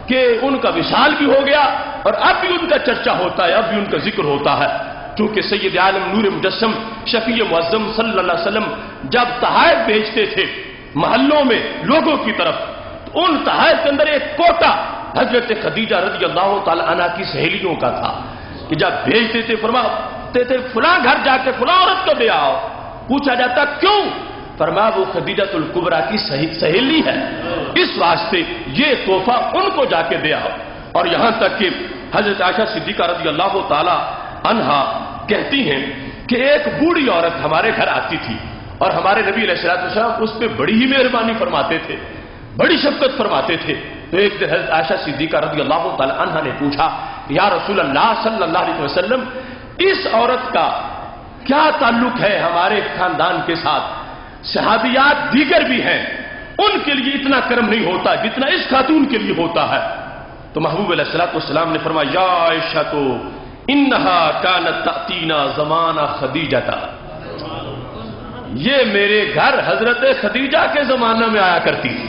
کہ ان کا وصال بھی ہو گیا اور اب بھی ان کا چرچا ہوتا ہے، اب بھی ان کا ذکر ہوتا ہے۔ کیونکہ سید عالم نور مجسم شفیع معظم صلی اللہ علیہ وسلم جب تحائف بھیجتے تھے محلوں میں لوگوں کی طرف، تو ان تحائف کے اندر ایک کوٹا حضرت خدیجہ رضی اللہ تعالی عنہ کی سہیلیوں کا تھا کہ جب بھیجتے تھے فرماتے تھے فلاں گھر جا کے فلاں عورت کو دے آؤ، پوچھا جاتا کیوں؟ فرمایا وہ خدیجۃ الکبریٰ کی سہیلی ہے، اس واسطے یہ تحفہ ان کو جا کے دے آؤ۔ اور یہاں تک کہ حضرت عائشہ صدیقہ رضی اللہ تعالی عنہا کہتی ہیں کہ ایک بوڑھی عورت ہمارے گھر آتی تھی اور ہمارے نبی علیہ الصلوۃ والسلام اس پہ بڑی ہی مہربانی فرماتے تھے، بڑی شفقت فرماتے تھے۔ تو ایک دن حضرت عائشہ صدیقہ رضی اللہ تعالی عنہا نے پوچھا یا رسول اللہ صلی اللہ علیہ وسلم اس عورت کا کیا تعلق ہے ہمارے خاندان کے ساتھ؟ صحابیات دیگر بھی ہیں، ان کے لیے اتنا کرم نہیں ہوتا جتنا اس خاتون کے لیے ہوتا ہے۔ تو محبوب علیہ الصلوۃ والسلام نے فرمایا یا عائشہ تو انہا کانت تأتینا زمانہ خدیجہ، یہ میرے گھر حضرت خدیجہ کے زمانہ میں آیا کرتی تھی.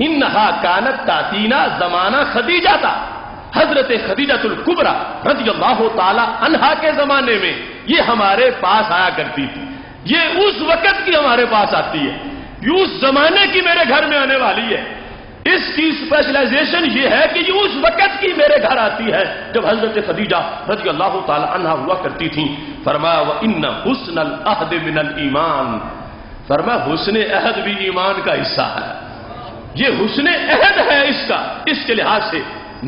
انہا کانت تأتینا زمانہ خدیجہ تھا، حضرت خدیجہ الکبریٰ رضی اللہ تعالی عنہا کے زمانے میں یہ ہمارے پاس آیا کرتی تھی. یہ اس وقت کی ہمارے پاس آتی ہے، یہ اس زمانے کی میرے گھر میں آنے والی ہے. اس کی اسپیشلائزیشن یہ ہے کہ یہ اس وقت کی میرے گھر آتی ہے جب حضرت خدیجہ رضی اللہ تعالی عنہا ہوا کرتی تھیں. فرمایا وَإِنَّ حُسْنَ الْعَهْدِ مِنَ الْإِيمَانِ، فرمایا حسن عہد بھی ایمان کا حصہ ہے. یہ حسن عہد ہے اس کے لحاظ سے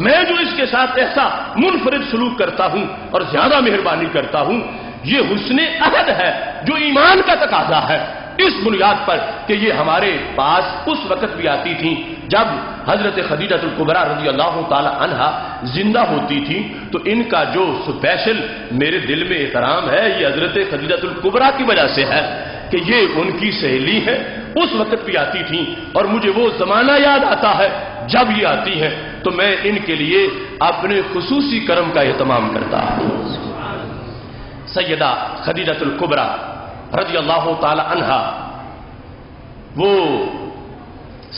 میں جو اس کے ساتھ ایسا منفرد سلوک کرتا ہوں اور زیادہ مہربانی کرتا ہوں، یہ حسن عہد ہے جو ایمان کا تقاضا ہے. اس بنیاد پر کہ یہ ہمارے پاس اس وقت بھی آتی تھیں جب حضرت خدیجہ الکبریٰ رضی اللہ تعالی عنہا زندہ ہوتی تھیں، تو ان کا جو سپیشل میرے دل میں احترام ہے یہ حضرت خدیجہ الکبریٰ کی وجہ سے ہے کہ یہ ان کی سہیلی ہے. اس وقت بھی آتی تھیں اور مجھے وہ زمانہ یاد آتا ہے جب یہ آتی ہیں تو میں ان کے لیے اپنے خصوصی کرم کا اہتمام کرتا ہوں. سیدہ خدیجہ الکبریٰ رضی اللہ تعالی عنہا وہ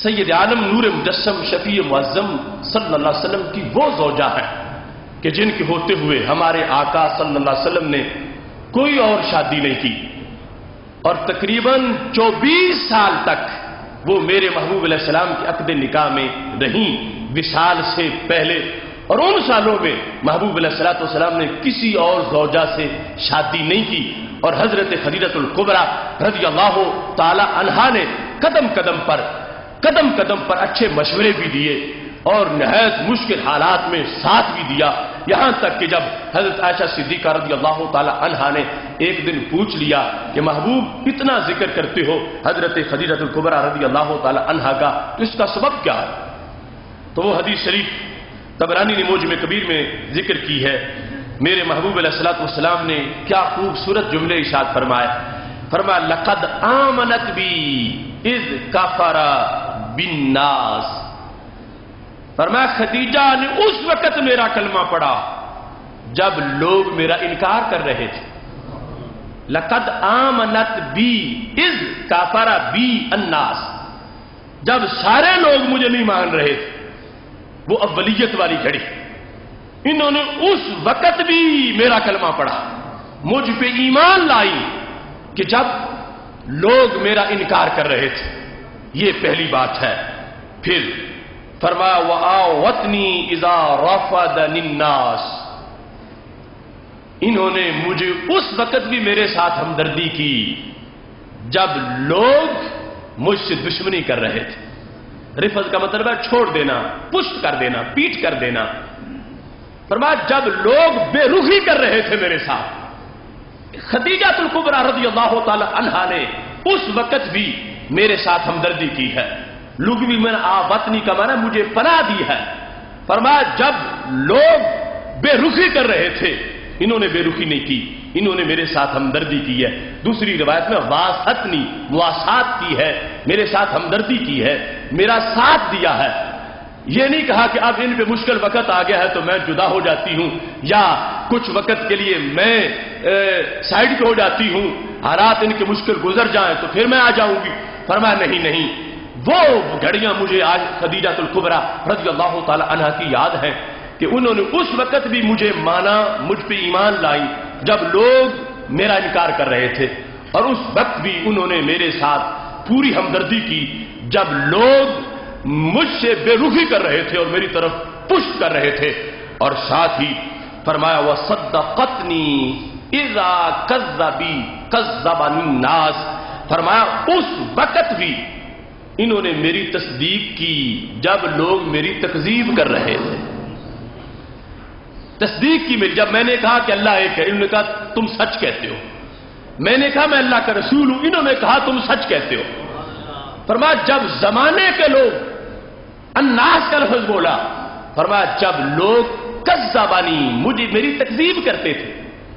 سید عالم نور مجسم شفیع معظم صلی اللہ علیہ وسلم کی وہ زوجہ ہے کہ جن کے ہوتے ہوئے ہمارے آقا صلی اللہ علیہ وسلم نے کوئی اور شادی نہیں کی، اور تقریباً 24 سال تک وہ میرے محبوب علیہ السلام کے عقد نکاح میں رہیں وصال سے پہلے. اور ان سالوں میں محبوب علیہ السلام نے کسی اور زوجہ سے شادی نہیں کی، اور حضرت خدیجہ الکبریٰ رضی اللہ تعالی عنہا نے قدم قدم پر اچھے مشورے بھی دیے اور نہایت مشکل حالات میں ساتھ بھی دیا. یہاں تک کہ جب حضرت عائشہ صدیقہ رضی اللہ تعالی عنہا نے ایک دن پوچھ لیا کہ محبوب اتنا ذکر کرتے ہو حضرت خدیجہ الکبریٰ رضی اللہ تعالی عنہا کا، تو اس کا سبب کیا ہے؟ تو وہ حدیث شریف طبرانی نے موجم کبیر میں ذکر کی ہے. میرے محبوب علیہ السلام نے کیا خوبصورت جملے ارشاد فرمایا لقد آمنت بی اذ کفر بالناس، فرمایا خدیجہ نے اس وقت میرا کلمہ پڑھا جب لوگ میرا انکار کر رہے تھے. لقد آمنت بی اذ کفر بی الناس، جب سارے لوگ مجھے نہیں مان رہے تھے. وہ اولیت والی گھڑی انہوں نے اس وقت بھی میرا کلمہ پڑھا، مجھ پہ ایمان لائی کہ جب لوگ میرا انکار کر رہے تھے. یہ پہلی بات ہے. پھر فرمایا وَآوَتْنِي إِذَا رَفَضَنِي النَّاسُ، انہوں نے مجھے اس وقت بھی میرے ساتھ ہمدردی کی جب لوگ مجھ سے دشمنی کر رہے تھے. رفض کا مطلب ہے چھوڑ دینا، پشت کر دینا، پیٹ کر دینا. فرمایا جب لوگ بے رخی کر رہے تھے میرے ساتھ، خدیجہ الکبریٰ رضی اللہ تعالی عنہا نے اس وقت بھی میرے ساتھ ہمدردی کی ہے. لغوی میں آوتنی کا معنی مجھے پناہ دی ہے. فرمایا جب لوگ بے رخی کر رہے تھے انہوں نے بے رخی نہیں کی، انہوں نے میرے ساتھ ہمدردی کی ہے. دوسری روایت میں واسطنی، مواسات کی ہے، میرے ساتھ ہمدردی کی ہے، میرا ساتھ دیا ہے. یہ نہیں کہا کہ اب ان پہ مشکل وقت آ گیا ہے تو میں جدا ہو جاتی ہوں یا کچھ وقت کے لیے میں سائڈ پہ ہو جاتی ہوں، حالات ان کے مشکل گزر جائیں تو پھر میں آ جاؤں گی. فرمایا نہیں، وہ گھڑیاں مجھے آج خدیجہ الکبریٰ رضی اللہ تعالی عنہا کی یاد ہیں کہ انہوں نے اس وقت بھی مجھے مانا، مجھ پہ ایمان لائی جب لوگ میرا انکار کر رہے تھے، اور اس وقت بھی انہوں نے میرے ساتھ پوری ہمدردی کی جب لوگ مجھ سے بے رخی کر رہے تھے اور میری طرف پشت کر رہے تھے. اور ساتھ ہی فرمایا وصدقتنی اذا کذبنی الناس، فرمایا اس وقت بھی انہوں نے میری تصدیق کی جب لوگ میری تکذیب کر رہے تھے. تصدیق کی میری، جب میں نے کہا کہ اللہ ایک ہے انہوں نے کہا تم سچ کہتے ہو. میں نے کہا میں اللہ کا رسول ہوں، انہوں نے کہا تم سچ کہتے ہو. فرمایا جب زمانے کے لوگ الناس کا لفظ بولا، فرمایا جب لوگ کذبانی مجھے میری تکذیب کرتے تھے.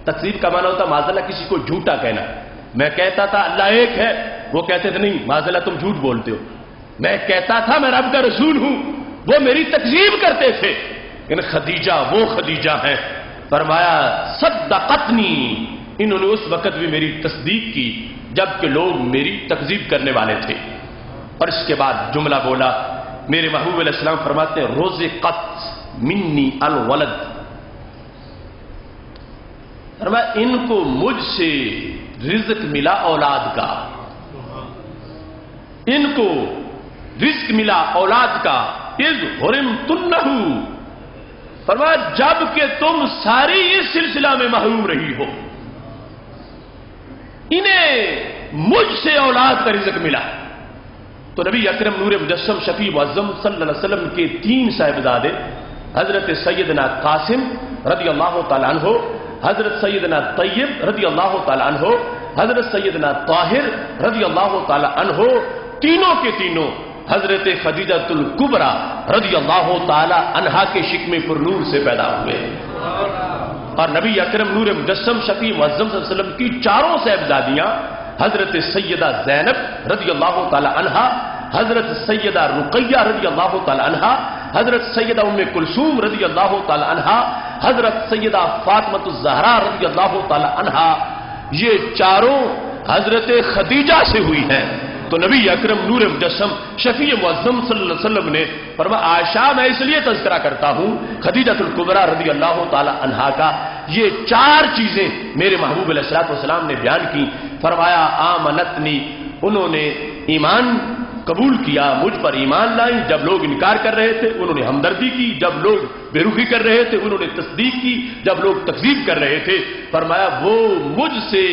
تکذیب کا معنی ہوتا معاذاللہ کسی کو جھوٹا کہنا. میں کہتا تھا اللہ ایک ہے، وہ کہتے تھے نہیں معاذاللہ تم جھوٹ بولتے ہو. میں کہتا تھا میں رب کا رسول ہوں، وہ میری تکذیب کرتے تھے، لیکن خدیجہ وہ خدیجہ ہیں، فرمایا صدقتنی، انہوں نے اس وقت بھی میری تصدیق کی جبکہ لوگ میری تکذیب کرنے والے تھے۔ اور اس کے بعد جملہ بولا، میرے محبوب علیہ السلام فرماتے ہیں رزقت منی الولد، فرمایا ان کو مجھ سے رزق ملا اولاد کا، ان کو رزق ملا اولاد کا، اذ حرمتنہ، فرمایا جب کہ تم ساری اس سلسلہ میں محروم رہی ہو، انہیں مجھ سے اولاد کا رزق ملا۔ تو نبی اکرم نور مجسم شفیع معظم صلی اللہ علیہ وسلم کے 3 صاحبزادے، حضرت سیدنا قاسم رضی اللہ تعالیٰ عنہ، حضرت سیدنا طیب رضی اللہ تعالیٰ عنہ، حضرت سیدنا طاہر رضی اللہ تعالیٰ عنہ، تینوں کے تینوں حضرت خدیجہ الکبریٰ رضی اللہ تعالیٰ عنہا کے شکم پر نور سے پیدا ہوئے۔ اور نبی اکرم نور مجسم شفیع معظم صلی اللہ علیہ وسلم کی 4 صاحبزادیاں، حضرت سیدہ زینب رضی اللہ تعالی عنہا، حضرت سیدہ رقیہ رضی اللہ تعالی عنہا، حضرت سیدہ ام کلثوم رضی اللہ تعالی عنہا، حضرت سیدہ فاطمہ الزہرا رضی اللہ تعالی عنہا، یہ 4 حضرت خدیجہ سے ہوئی ہیں۔ تو نبی اکرم نور مجسم شفیع معظم صلی اللہ علیہ وسلم نے فرمایا عائشہ میں اس لیے تذکرہ کرتا ہوں خدیجہ الکبریٰ رضی اللہ تعالی عنہا کا، یہ 4 چیزیں میرے محبوب علیہ الصلوۃ والسلام نے بیان کی۔ فرمایا آمنتنی، انہوں نے ایمان قبول کیا، مجھ پر ایمان لائیں جب لوگ انکار کر رہے تھے، انہوں نے ہمدردی کی جب لوگ بے رخی کر رہے تھے، انہوں نے تصدیق کی جب لوگ تکذیب کر رہے تھے۔ فرمایا وہ مجھ سے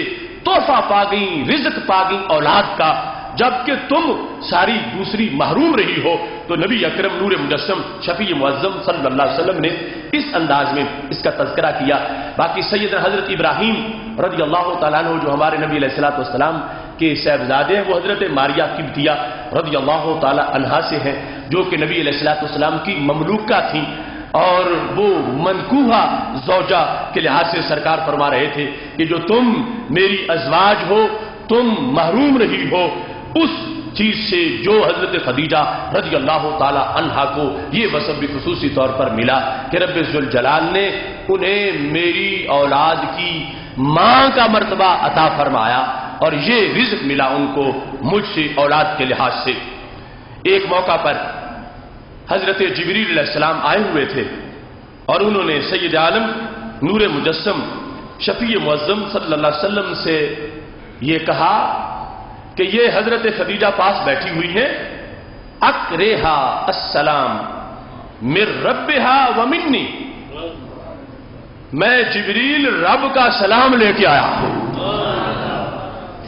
تحفہ پا گئیں، رزق پا گئیں اولاد کا، جبکہ تم ساری دوسری محروم رہی ہو۔ تو نبی اکرم نور مجسم شفیع معظم صلی اللہ علیہ وسلم نے اس انداز میں اس کا تذکرہ کیا۔ باقی سیدنا حضرت ابراہیم رضی اللہ تعالیٰ عنہ جو ہمارے نبی علیہ الصلوۃ والسلام کے صاحبزادے ہیں، وہ حضرت ماریہ قبطیہ رضی اللہ تعالیٰ عنہا سے ہیں، جو کہ نبی علیہ الصلوۃ والسلام کی مملوکہ تھیں، اور وہ منکوحہ زوجہ کے لحاظ سے سرکار فرما رہے تھے کہ جو تم میری ازواج ہو، تم محروم رہی ہو اس چیز سے جو حضرت خدیجہ رضی اللہ تعالی عنہا کو یہ وصف بھی خصوصی طور پر ملا کہ رب ذوالجلال نے انہیں میری اولاد کی ماں کا مرتبہ عطا فرمایا، اور یہ رزق ملا ان کو مجھ سے اولاد کے لحاظ سے۔ ایک موقع پر حضرت جبریل علیہ السلام آئے ہوئے تھے اور انہوں نے سید عالم نور مجسم شفیع معظم صلی اللہ علیہ وسلم سے یہ کہا کہ یہ حضرت خدیجہ پاس بیٹھی ہوئی ہیں، اقرہا السلام من ربہا ومنی، میں جبریل رب کا سلام لے کے آیا ہوں،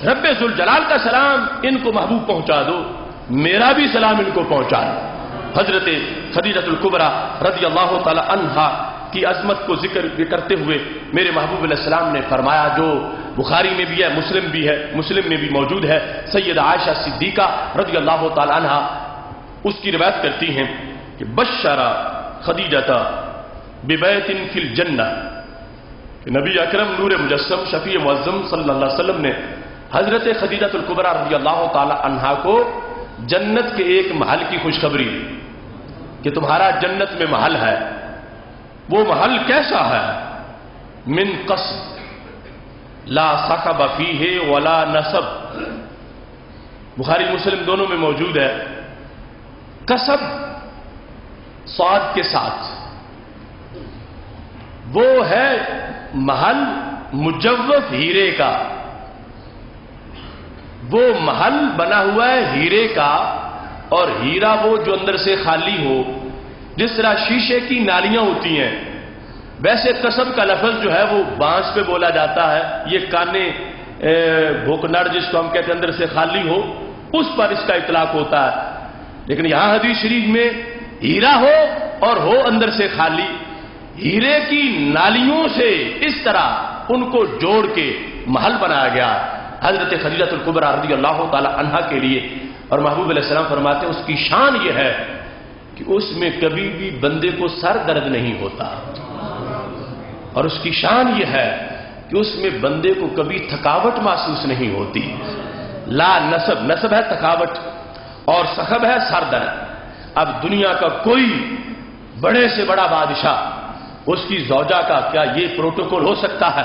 رب ذوالجلال کا سلام ان کو محبوب پہنچا دو، میرا بھی سلام ان کو پہنچا دو۔ حضرت خدیجہ الکبریٰ رضی اللہ تعالی عنہا کی عظمت کو ذکر کرتے ہوئے میرے محبوب علیہ السلام نے فرمایا، جو بخاری میں بھی ہے، مسلم میں بھی موجود ہے، سید عائشہ صدیقہ رضی اللہ تعالی عنہا اس کی روایت کرتی ہیں کہ بشر خدیجہ ببیت فی الجنہ، کہ نبی اکرم نور مجسم شفیع معظم صلی اللہ علیہ وسلم نے حضرت خدیجہ الکبریٰ رضی اللہ تعالی عنہا کو جنت کے ایک محل کی خوشخبری کہ تمہارا جنت میں محل ہے، وہ محل کیسا ہے؟ من قصب لا صخب فیہ ولا نصب، بخاری مسلم دونوں میں موجود ہے، قصب صاد کے ساتھ، وہ ہے محل مجوف ہیرے کا، وہ محل بنا ہوا ہے ہیرے کا، اور ہیرا وہ جو اندر سے خالی ہو، جس طرح شیشے کی نالیاں ہوتی ہیں، ویسے قصب کا لفظ جو ہے وہ بانس پہ بولا جاتا ہے، یہ کانے بھوکنر جس کو ہم کہتے ہیں اندر سے خالی ہو، اس پر اس کا اطلاق ہوتا ہے، لیکن یہاں حدیث شریف میں ہیرا ہو اور ہو اندر سے خالی، ہیرے کی نالیوں سے اس طرح ان کو جوڑ کے محل بنایا گیا حضرت خدیجہ الکبریٰ رضی اللہ تعالی عنہا کے لیے۔ اور محبوب علیہ السلام فرماتے ہیں اس کی شان یہ ہے کہ اس میں کبھی بھی بندے کو سر درد نہیں ہوتا، اور اس کی شان یہ ہے کہ اس میں بندے کو کبھی تھکاوٹ محسوس نہیں ہوتی۔ لا نصب، نصب ہے تھکاوٹ، اور سخب ہے سر درد، اب دنیا کا کوئی بڑے سے بڑا بادشاہ اس کی زوجہ کا کیا یہ پروٹوکول ہو سکتا ہے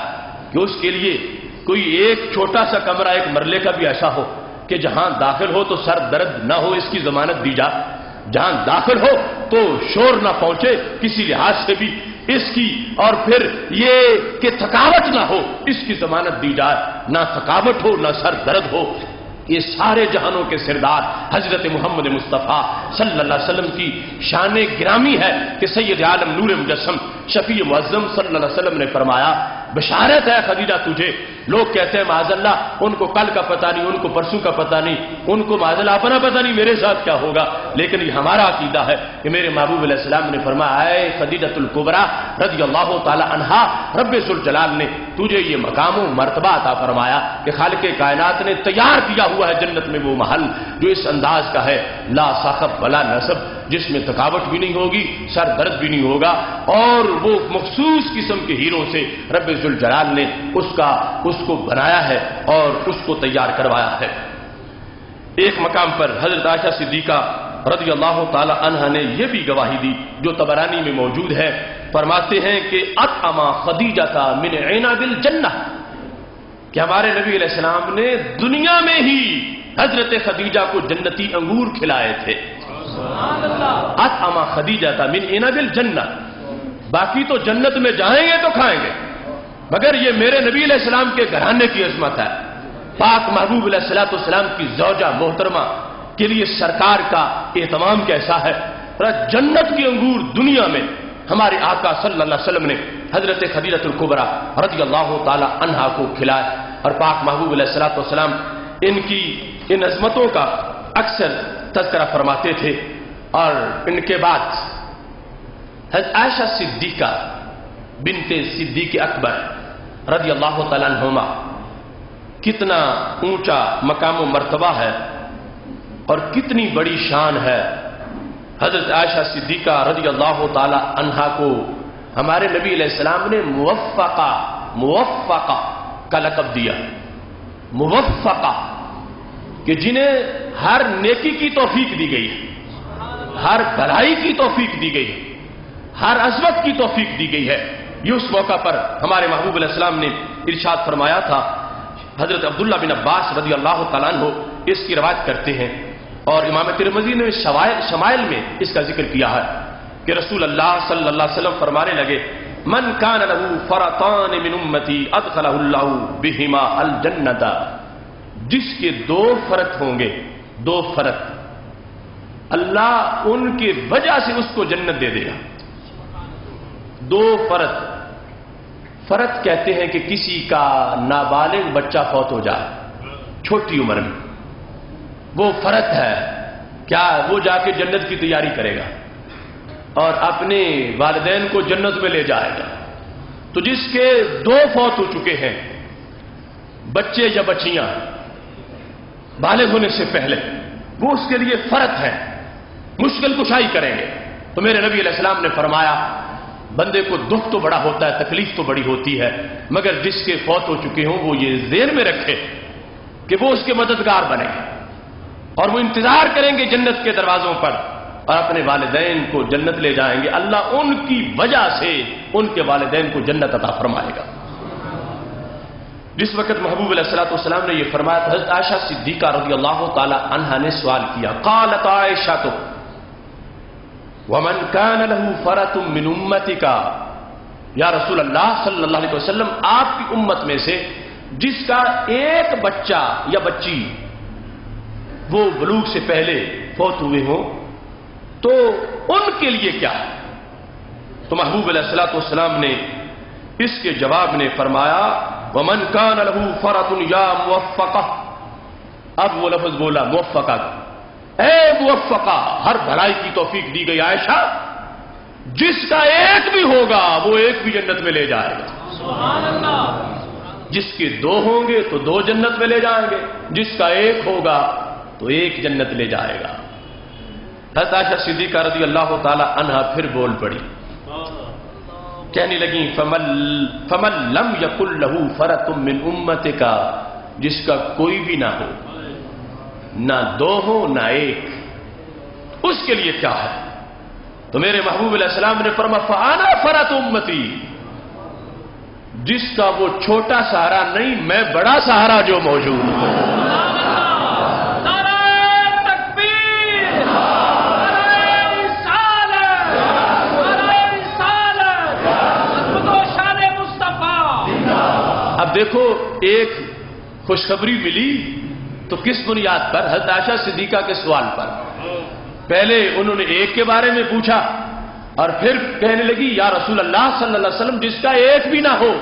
کہ اس کے لیے کوئی ایک چھوٹا سا کمرہ ایک مرلے کا بھی ایسا ہو کہ جہاں داخل ہو تو سر درد نہ ہو اس کی ضمانت دی جائے، جہاں داخل ہو تو شور نہ پہنچے کسی لحاظ سے بھی اس کی، اور پھر یہ کہ تھکاوٹ نہ ہو اس کی ضمانت دی جائے، نہ تھکاوٹ ہو نہ سر درد ہو۔ یہ سارے جہانوں کے سردار حضرت محمد مصطفیٰ صلی اللہ علیہ وسلم کی شان گرامی ہے کہ سید عالم نور مجسم شفیع معظم صلی اللہ علیہ وسلم نے فرمایا بشارت ہے خدیجہ تجھے۔ لوگ کہتے ہیں معاذ اللہ ان کو کل کا پتہ نہیں، ان کو پرسوں کا پتہ نہیں، ان کو معاذ اللہ اپنا پتہ نہیں میرے ساتھ کیا ہوگا، لیکن یہ ہمارا عقیدہ ہے کہ میرے محبوب علیہ السلام نے فرمایا اے خدیجۃ الکبریٰ رضی اللہ تعالی عنہا، رب ذوالجلال نے تجھے یہ مقام و مرتبہ عطا فرمایا کہ خالق کائنات نے تیار کیا ہوا ہے جنت میں وہ محل جو اس انداز کا ہے، لا صاحب ولا نصب، جس میں تھکاوٹ بھی نہیں ہوگی، سر درد بھی نہیں ہوگا، اور وہ مخصوص قسم کے ہیروں سے رب ذوالجلال نے اس کو بنایا ہے اور اس کو تیار کروایا ہے۔ ایک مقام پر حضرت عائشہ صدیقہ رضی اللہ تعالی عنہا نے یہ بھی گواہی دی جو طبرانی میں موجود ہے، فرماتے ہیں کہ اطعما خدیجہ من عنب الجنہ، کہ ہمارے نبی علیہ السلام نے دنیا میں ہی حضرت خدیجہ کو جنتی انگور کھلائے تھے۔ اطعما خدیجہ من عنب الجنہ، باقی تو جنت میں جائیں گے تو کھائیں گے، مگر یہ میرے نبی علیہ السلام کے گھرانے کی عظمت ہے۔ پاک محبوب علیہ السلام کی زوجہ محترمہ کے لیے سرکار کا اہتمام کیسا ہے۔ جنت کی انگور دنیا میں ہمارے آقا صلی اللہ علیہ وسلم نے حضرت خدیجہ الکبریٰ رضی اللہ تعالی عنہا کو کھلائے، اور پاک محبوب علیہ السلام ان عظمتوں کا اکثر تذکرہ فرماتے تھے۔ اور ان کے بعد حضرت عائشہ صدیقہ بنت صدیق اکبر رضی اللہ تعالی عنہما، کتنا اونچا مقام و مرتبہ ہے اور کتنی بڑی شان ہے۔ حضرت عائشہ صدیقہ رضی اللہ تعالی عنہا کو ہمارے نبی علیہ السلام نے موفقہ کا لقب دیا، موفقہ، کہ جنہیں ہر نیکی کی توفیق دی گئی ہے، ہر بھلائی کی توفیق دی گئی ہے، ہر عظمت کی توفیق دی گئی ہے۔ یہ اس موقع پر ہمارے محبوب علیہ السلام نے ارشاد فرمایا تھا۔ حضرت عبداللہ بن عباس رضی اللہ تعالیٰ عنہ اس کی روایت کرتے ہیں، اور امام ترمذی نے شمائل میں اس کا ذکر کیا ہے کہ رسول اللہ صلی اللہ علیہ وسلم فرمانے لگے من کان لہ فرطان من امتی ادخلہ اللہ بہما الجنۃ، جس کے دو فرط ہوں گے، دو فرط، اللہ ان کی وجہ سے اس کو جنت دے دے گا۔ دو فرط، فرط کہتے ہیں کہ کسی کا نابالغ بچہ فوت ہو جائے چھوٹی عمر میں، وہ فرط ہے، کیا وہ جا کے جنت کی تیاری کرے گا اور اپنے والدین کو جنت میں لے جائے گا۔ تو جس کے دو فوت ہو چکے ہیں، بچے یا بچیاں بالغ ہونے سے پہلے، وہ اس کے لیے فرط ہے، مشکل کشائی کریں گے۔ تو میرے نبی علیہ السلام نے فرمایا بندے کو دکھ تو بڑا ہوتا ہے، تکلیف تو بڑی ہوتی ہے، مگر جس کے فوت ہو چکے ہوں وہ یہ ذہن میں رکھے کہ وہ اس کے مددگار بنیں گے اور وہ انتظار کریں گے جنت کے دروازوں پر اور اپنے والدین کو جنت لے جائیں گے، اللہ ان کی وجہ سے ان کے والدین کو جنت عطا فرمائے گا۔ جس وقت محبوب علیہ السلام نے یہ فرمایا تو حضرت عائشہ صدیقہ رضی اللہ تعالی عنہا نے سوال کیا، قالت عائشہ ومن كان له فرط من امتك، یا رسول اللہ صلی اللہ علیہ وسلم آپ کی امت میں سے جس کا ایک بچہ یا بچی وہ بلوغ سے پہلے فوت ہوئے ہوں تو ان کے لیے کیا ہے؟ تو محبوب علیہ السلام نے اس کے جواب نے فرمایا ومن كان له فرط یا موفقہ، اب وہ لفظ بولا موفقہ، اے موفقہ، ہر بھلائی کی توفیق دی گئی عائشہ، جس کا ایک بھی ہوگا وہ ایک بھی جنت میں لے جائے گا۔ سبحان اللہ۔ جس کے دو ہوں گے تو دو جنت میں لے جائیں گے، جس کا ایک ہوگا تو ایک جنت لے جائے گا۔ حضرت عائشہ صدیقہ رضی اللہ تعالی عنہا پھر بول پڑی، کہنے لگیں فمن لم یکن لہ فرط من امتک، جس کا کوئی بھی نہ ہو، نہ دو ہو نہ ایک، اس کے لیے کیا ہے؟ تو میرے محبوب علیہ السلام نے فرمایا فانا فرت امتی، جس کا وہ چھوٹا سہارا نہیں، میں بڑا سہارا جو موجود ہوں۔ اب دیکھو، ایک خوشخبری ملی تو کس بنیاد پر؟ حضرت عائشہ صدیقہ کے سوال پر۔ پہلے انہوں نے ایک کے بارے میں پوچھا اور پھر کہنے لگی یا رسول اللہ صلی اللہ علیہ وسلم، جس کا ایک بھی نہ ہو،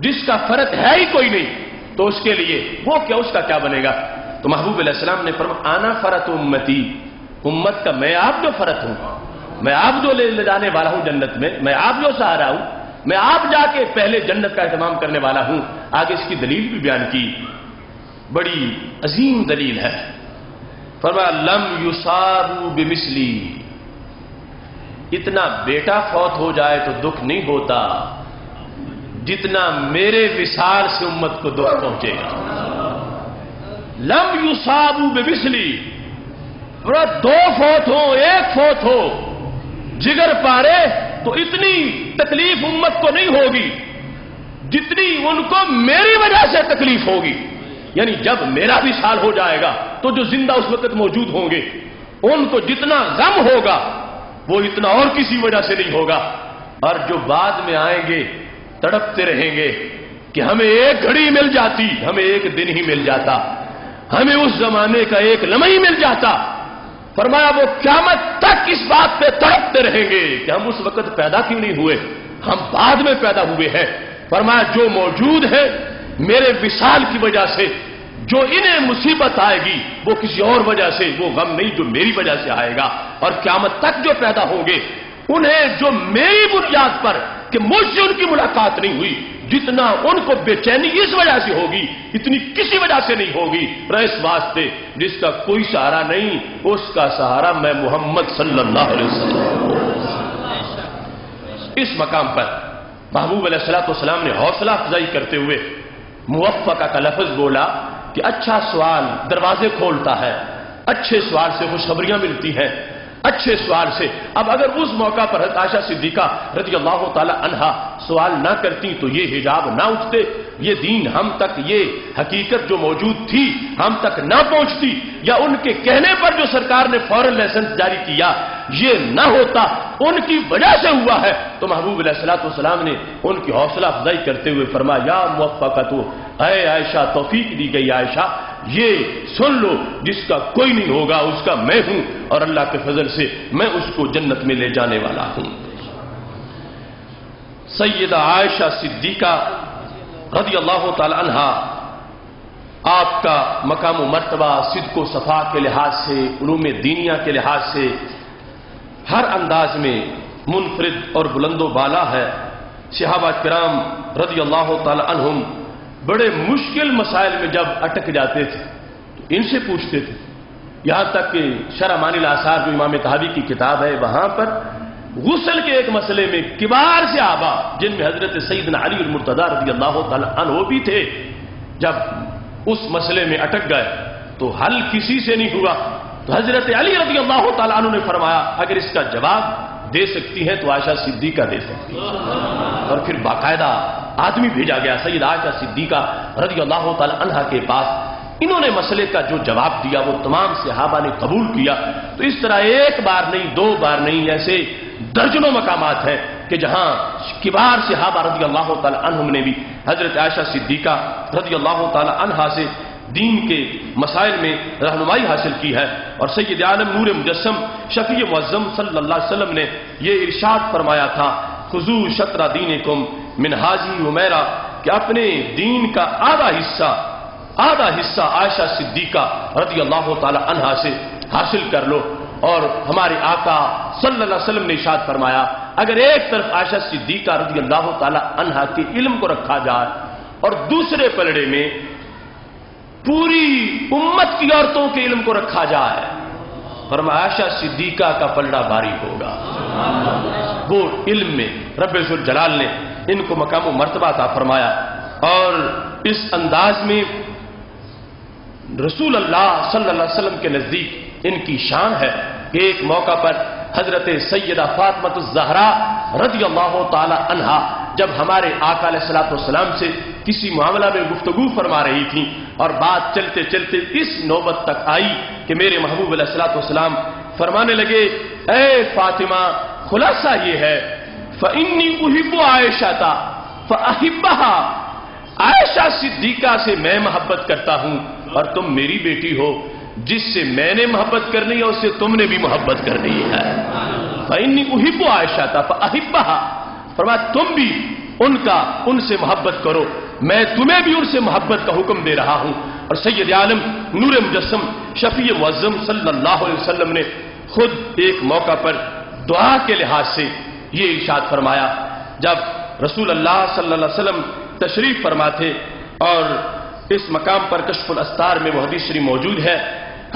جس کا فرق ہے ہی کوئی نہیں، تو اس کے لیے وہ کیا، اس کا کیا بنے گا؟ تو محبوب علیہ السلام نے فرمایا آنا فرت امتی، امت کا میں آپ جو فرت ہوں، میں آپ جو لے جانے والا ہوں جنت میں، میں آپ جو سہارا ہوں، میں آپ جا کے پہلے جنت کا اہتمام کرنے والا ہوں۔ آگے اس کی دلیل بھی بیان کی، بڑی عظیم دلیل ہے۔ فرمایا لم یصابوا بمثلی، اتنا بیٹا فوت ہو جائے تو دکھ نہیں ہوتا جتنا میرے وصال سے امت کو دکھ پہنچے گا۔ لم یصابوا بمثلی، دو فوت ہو، ایک فوت ہو، جگر پارے، تو اتنی تکلیف امت کو نہیں ہوگی جتنی ان کو میری وجہ سے تکلیف ہوگی۔ یعنی جب میرا بھی سال ہو جائے گا تو جو زندہ اس وقت موجود ہوں گے ان کو جتنا غم ہوگا وہ اتنا اور کسی وجہ سے نہیں ہوگا، اور جو بعد میں آئیں گے تڑپتے رہیں گے کہ ہمیں ایک گھڑی مل جاتی، ہمیں ایک دن ہی مل جاتا، ہمیں اس زمانے کا ایک لمحہ ہی مل جاتا۔ فرمایا وہ قیامت تک اس بات پہ تڑپتے رہیں گے کہ ہم اس وقت پیدا کیوں نہیں ہوئے، ہم بعد میں پیدا ہوئے ہیں۔ فرمایا جو موجود ہے میرے وصال کی وجہ سے، جو انہیں مصیبت آئے گی وہ کسی اور وجہ سے، وہ غم نہیں جو میری وجہ سے آئے گا، اور قیامت تک جو پیدا ہوں گے انہیں جو میری بنیاد پر کہ مجھ سے ان کی ملاقات نہیں ہوئی، جتنا ان کو بے چینی اس وجہ سے ہوگی اتنی کسی وجہ سے نہیں ہوگی۔ اس واسطے جس کا کوئی سہارا نہیں، اس کا سہارا میں محمد صلی اللہ علیہ وسلم۔ اس مقام پر محبوب علیہ السلام نے حوصلہ افزائی کرتے ہوئے موفقہ کا لفظ بولا کہ اچھا سوال دروازے کھولتا ہے، اچھے سوال سے خوشخبریاں ملتی ہیں، اچھے سوال سے۔ اب اگر اس موقع پر حضرت عائشہ صدیقہ رضی اللہ تعالی عنہا سوال نہ کرتی تو یہ حجاب نہ اٹھتے، یہ دین ہم تک، یہ حقیقت جو موجود تھی ہم تک نہ پہنچتی، یا ان کے کہنے پر جو سرکار نے فوراً لائسنس جاری کیا یہ نہ ہوتا، ان کی وجہ سے ہوا ہے۔ تو محبوب علیہ السلام نے ان کی حوصلہ افزائی کرتے ہوئے فرمایا یا موفقۃ، اے عائشہ توفیق دی گئی عائشہ، یہ سن لو جس کا کوئی نہیں ہوگا اس کا میں ہوں، اور اللہ کے فضل سے میں اس کو جنت میں لے جانے والا ہوں۔ سیدہ عائشہ صدیقہ رضی اللہ تعالی عنہا، آپ کا مقام و مرتبہ صدق و صفا کے لحاظ سے، علوم دینیہ کے لحاظ سے ہر انداز میں منفرد اور بلند و بالا ہے۔ صحابہ کرام رضی اللہ تعالی عنہم بڑے مشکل مسائل میں جب اٹک جاتے تھے تو ان سے پوچھتے تھے، یہاں تک کہ شرح معانی الاثار جو امام طحاوی کی کتاب ہے وہاں پر غسل کے ایک مسئلے میں کبار صحابہ جن میں حضرت سیدنا علی المرتضی رضی اللہ تعالی عنہ بھی تھے، جب اس مسئلے میں اٹک گئے تو حل کسی سے نہیں ہوا، تو حضرت علی رضی اللہ تعالی عنہ نے فرمایا اگر اس کا جواب دے سکتی ہیں تو عائشہ صدیقہ دے سکتی ہے، اور پھر باقاعدہ آدمی بھیجا گیا سید عائشہ صدیقہ رضی اللہ تعالی عنہا کے پاس، انہوں نے مسئلے کا جو جواب دیا وہ تمام صحابہ نے قبول کیا۔ تو اس طرح ایک بار نہیں، دو بار نہیں، ایسے درجنوں مقامات ہیں کہ جہاں کبار صحابہ رضی اللہ تعالی عنہم نے بھی حضرت عائشہ صدیقہ رضی اللہ تعالی عنہا سے دین کے مسائل میں رہنمائی حاصل کی ہے۔ اور سید عالم نور مجسم شفیع معظم صلی اللہ علیہ وسلم نے یہ ارشاد فرمایا تھا خذو شطر دینکم من ھذہ عمیرہ، کہ اپنے دین کا آدھا حصہ عائشہ صدیقہ رضی اللہ تعالی عنہا سے حاصل کر لو۔ اور ہمارے آقا صلی اللہ علیہ وسلم نے ارشاد فرمایا اگر ایک طرف عائشہ صدیقہ رضی اللہ تعالی عنہا کے علم کو رکھا جائے اور دوسرے پلڑے میں پوری امت کی عورتوں کے علم کو رکھا جائے، فرمایا عائشہ صدیقہ کا پلڑا بھاری ہوگا۔ وہ علم میں رب ذوالجلال نے ان کو مقام و مرتبہ عطا فرمایا، اور اس انداز میں رسول اللہ صلی اللہ علیہ وسلم کے نزدیک ان کی شان ہے کہ ایک موقع پر حضرت سیدہ فاطمہ الزہرا رضی اللہ تعالی عنہا جب ہمارے آقا علیہ الصلوۃ والسلام سے کسی معاملہ میں گفتگو فرما رہی تھیں اور بات چلتے چلتے اس نوبت تک آئی کہ میرے محبوب علیہ الصلوۃ والسلام فرمانے لگے، اے فاطمہ، خلاصہ یہ ہے فإنی احب عائشہ فأحبها، عائشہ صدیقہ سے میں محبت کرتا ہوں اور تم میری بیٹی ہو، جس سے میں نے محبت کرنی ہے اس سے تم نے بھی محبت کرنی ہے۔ فإنی احب عائشہ فأحبها، فرمایا تم بھی ان سے محبت کرو، میں تمہیں بھی ان سے محبت کا حکم دے رہا ہوں۔ اور سید عالم نور مجسم شفیع معظم صلی اللہ علیہ وسلم نے خود ایک موقع پر دعا کے لحاظ سے یہ ارشاد فرمایا، جب رسول اللہ صلی اللہ علیہ وسلم تشریف فرما تھے اور اس مقام پر کشف الاستار میں وہ حدیث شریف موجود ہے،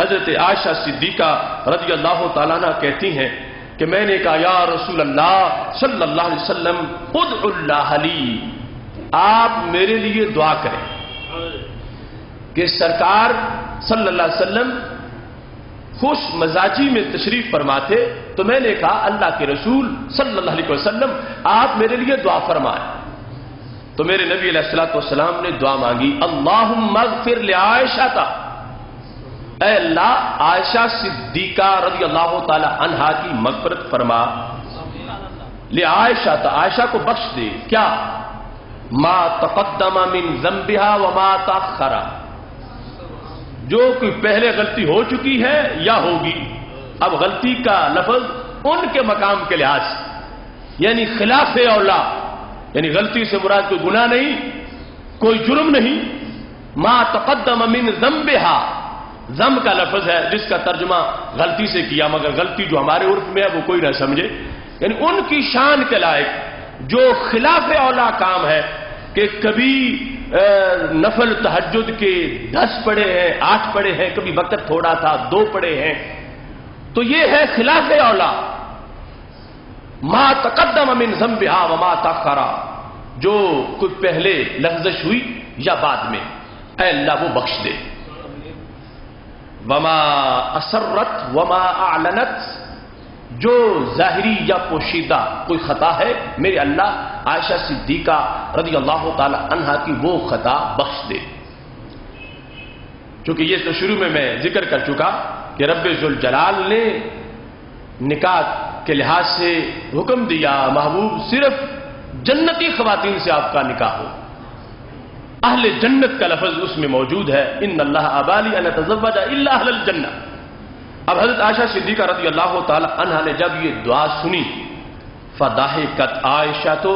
حضرت عائشہ صدیقہ رضی اللہ تعالیٰ عنہ کہتی ہیں کہ میں نے کہا یا رسول اللہ صلی اللہ علیہ وسلم ادعو اللہ لی، آپ میرے لیے دعا کریں کہ سرکار صلی اللہ علیہ وسلم خوش مزاجی میں تشریف فرما تھے، تو میں نے کہا اللہ کے رسول صلی اللہ علیہ وسلم آپ میرے لیے دعا فرمائیں۔ تو میرے نبی علیہ الصلوۃ والسلام نے دعا مانگی، اللہم اغفر لعائشہ، اے اللہ عائشہ صدیقہ رضی اللہ تعالی عنہا کی مغفرت فرما، لعائشہ، عائشہ کو بخش دے، کیا ما تقدم من ذنبها وما تاخر، جو کوئی پہلے غلطی ہو چکی ہے یا ہوگی۔ اب غلطی کا لفظ ان کے مقام کے لحاظ سے، یعنی خلاف اولا، یعنی غلطی سے مراد کوئی گناہ نہیں، کوئی جرم نہیں۔ ما تقدم من ذنبها، ذنب کا لفظ ہے جس کا ترجمہ غلطی سے کیا، مگر غلطی جو ہمارے عرف میں ہے وہ کوئی نہ سمجھے، یعنی ان کی شان کے لائق جو خلاف اولا کام ہے کہ کبھی نفل تہجد کے 10 پڑھے ہیں، 8 پڑھے ہیں، کبھی وقت تھوڑا تھا 2 پڑھے ہیں، تو یہ ہے خلاف اولا۔ ما تقدم من ذنبها وما تاخر، جو کوئی پہلے لغزش ہوئی یا بعد میں، اے اللہ وہ بخش دے۔ وما اسرت وما اعلنت، جو ظاہری یا پوشیدہ کوئی خطا ہے میرے اللہ عائشہ صدیقہ رضی اللہ تعالی عنہا کی وہ خطا بخش دے۔ چونکہ یہ تو شروع میں ذکر کر چکا کہ رب ذوالجلال نے نکاح کے لحاظ سے حکم دیا محبوب صرف جنتی خواتین سے آپ کا نکاح ہو، اہل جنت کا لفظ اس میں موجود ہے، ان اللہ ابالی ان اتزوج الا اہل الجنہ۔ اب حضرت عائشہ صدیقہ رضی اللہ تعالی عنہا نے جب یہ دعا سنی، فضحکت، عائشہ تو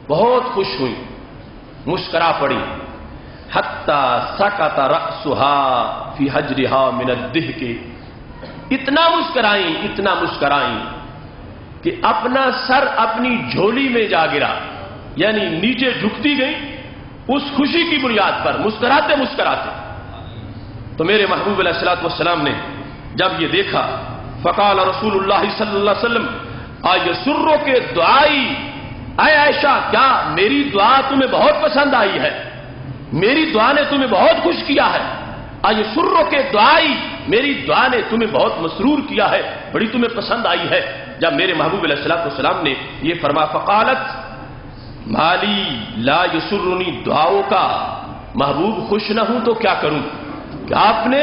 بہت خوش ہوئی، مسکرا پڑی، حتی سکت رأسها فی حجرها من الضحک، اتنا مسکرائیں کہ اپنا سر اپنی جھولی میں جا گرا، یعنی نیچے جھکتی گئی اس خوشی کی بنیاد پر، مسکراتے مسکراتے۔ تو میرے محبوب علیہ الصلوۃ والسلام نے جب یہ دیکھا، فقال رسول اللہ صلی اللہ علیہ وسلم ایسرو کے دعائی، اے عائشہ کیا میری دعا تمہیں بہت پسند آئی ہے، میری دعا نے تمہیں بہت خوش کیا ہے، ایسرو کے دعائی، میری دعا نے تمہیں بہت مسرور کیا ہے، بڑی تمہیں پسند آئی ہے۔ جب میرے محبوب علیہ الصلوۃ والسلام نے یہ فرمایا، فقالت مالی لا یسرنی، دعاؤں کا محبوب خوش نہ ہوں تو کیا کروں، کہ آپ نے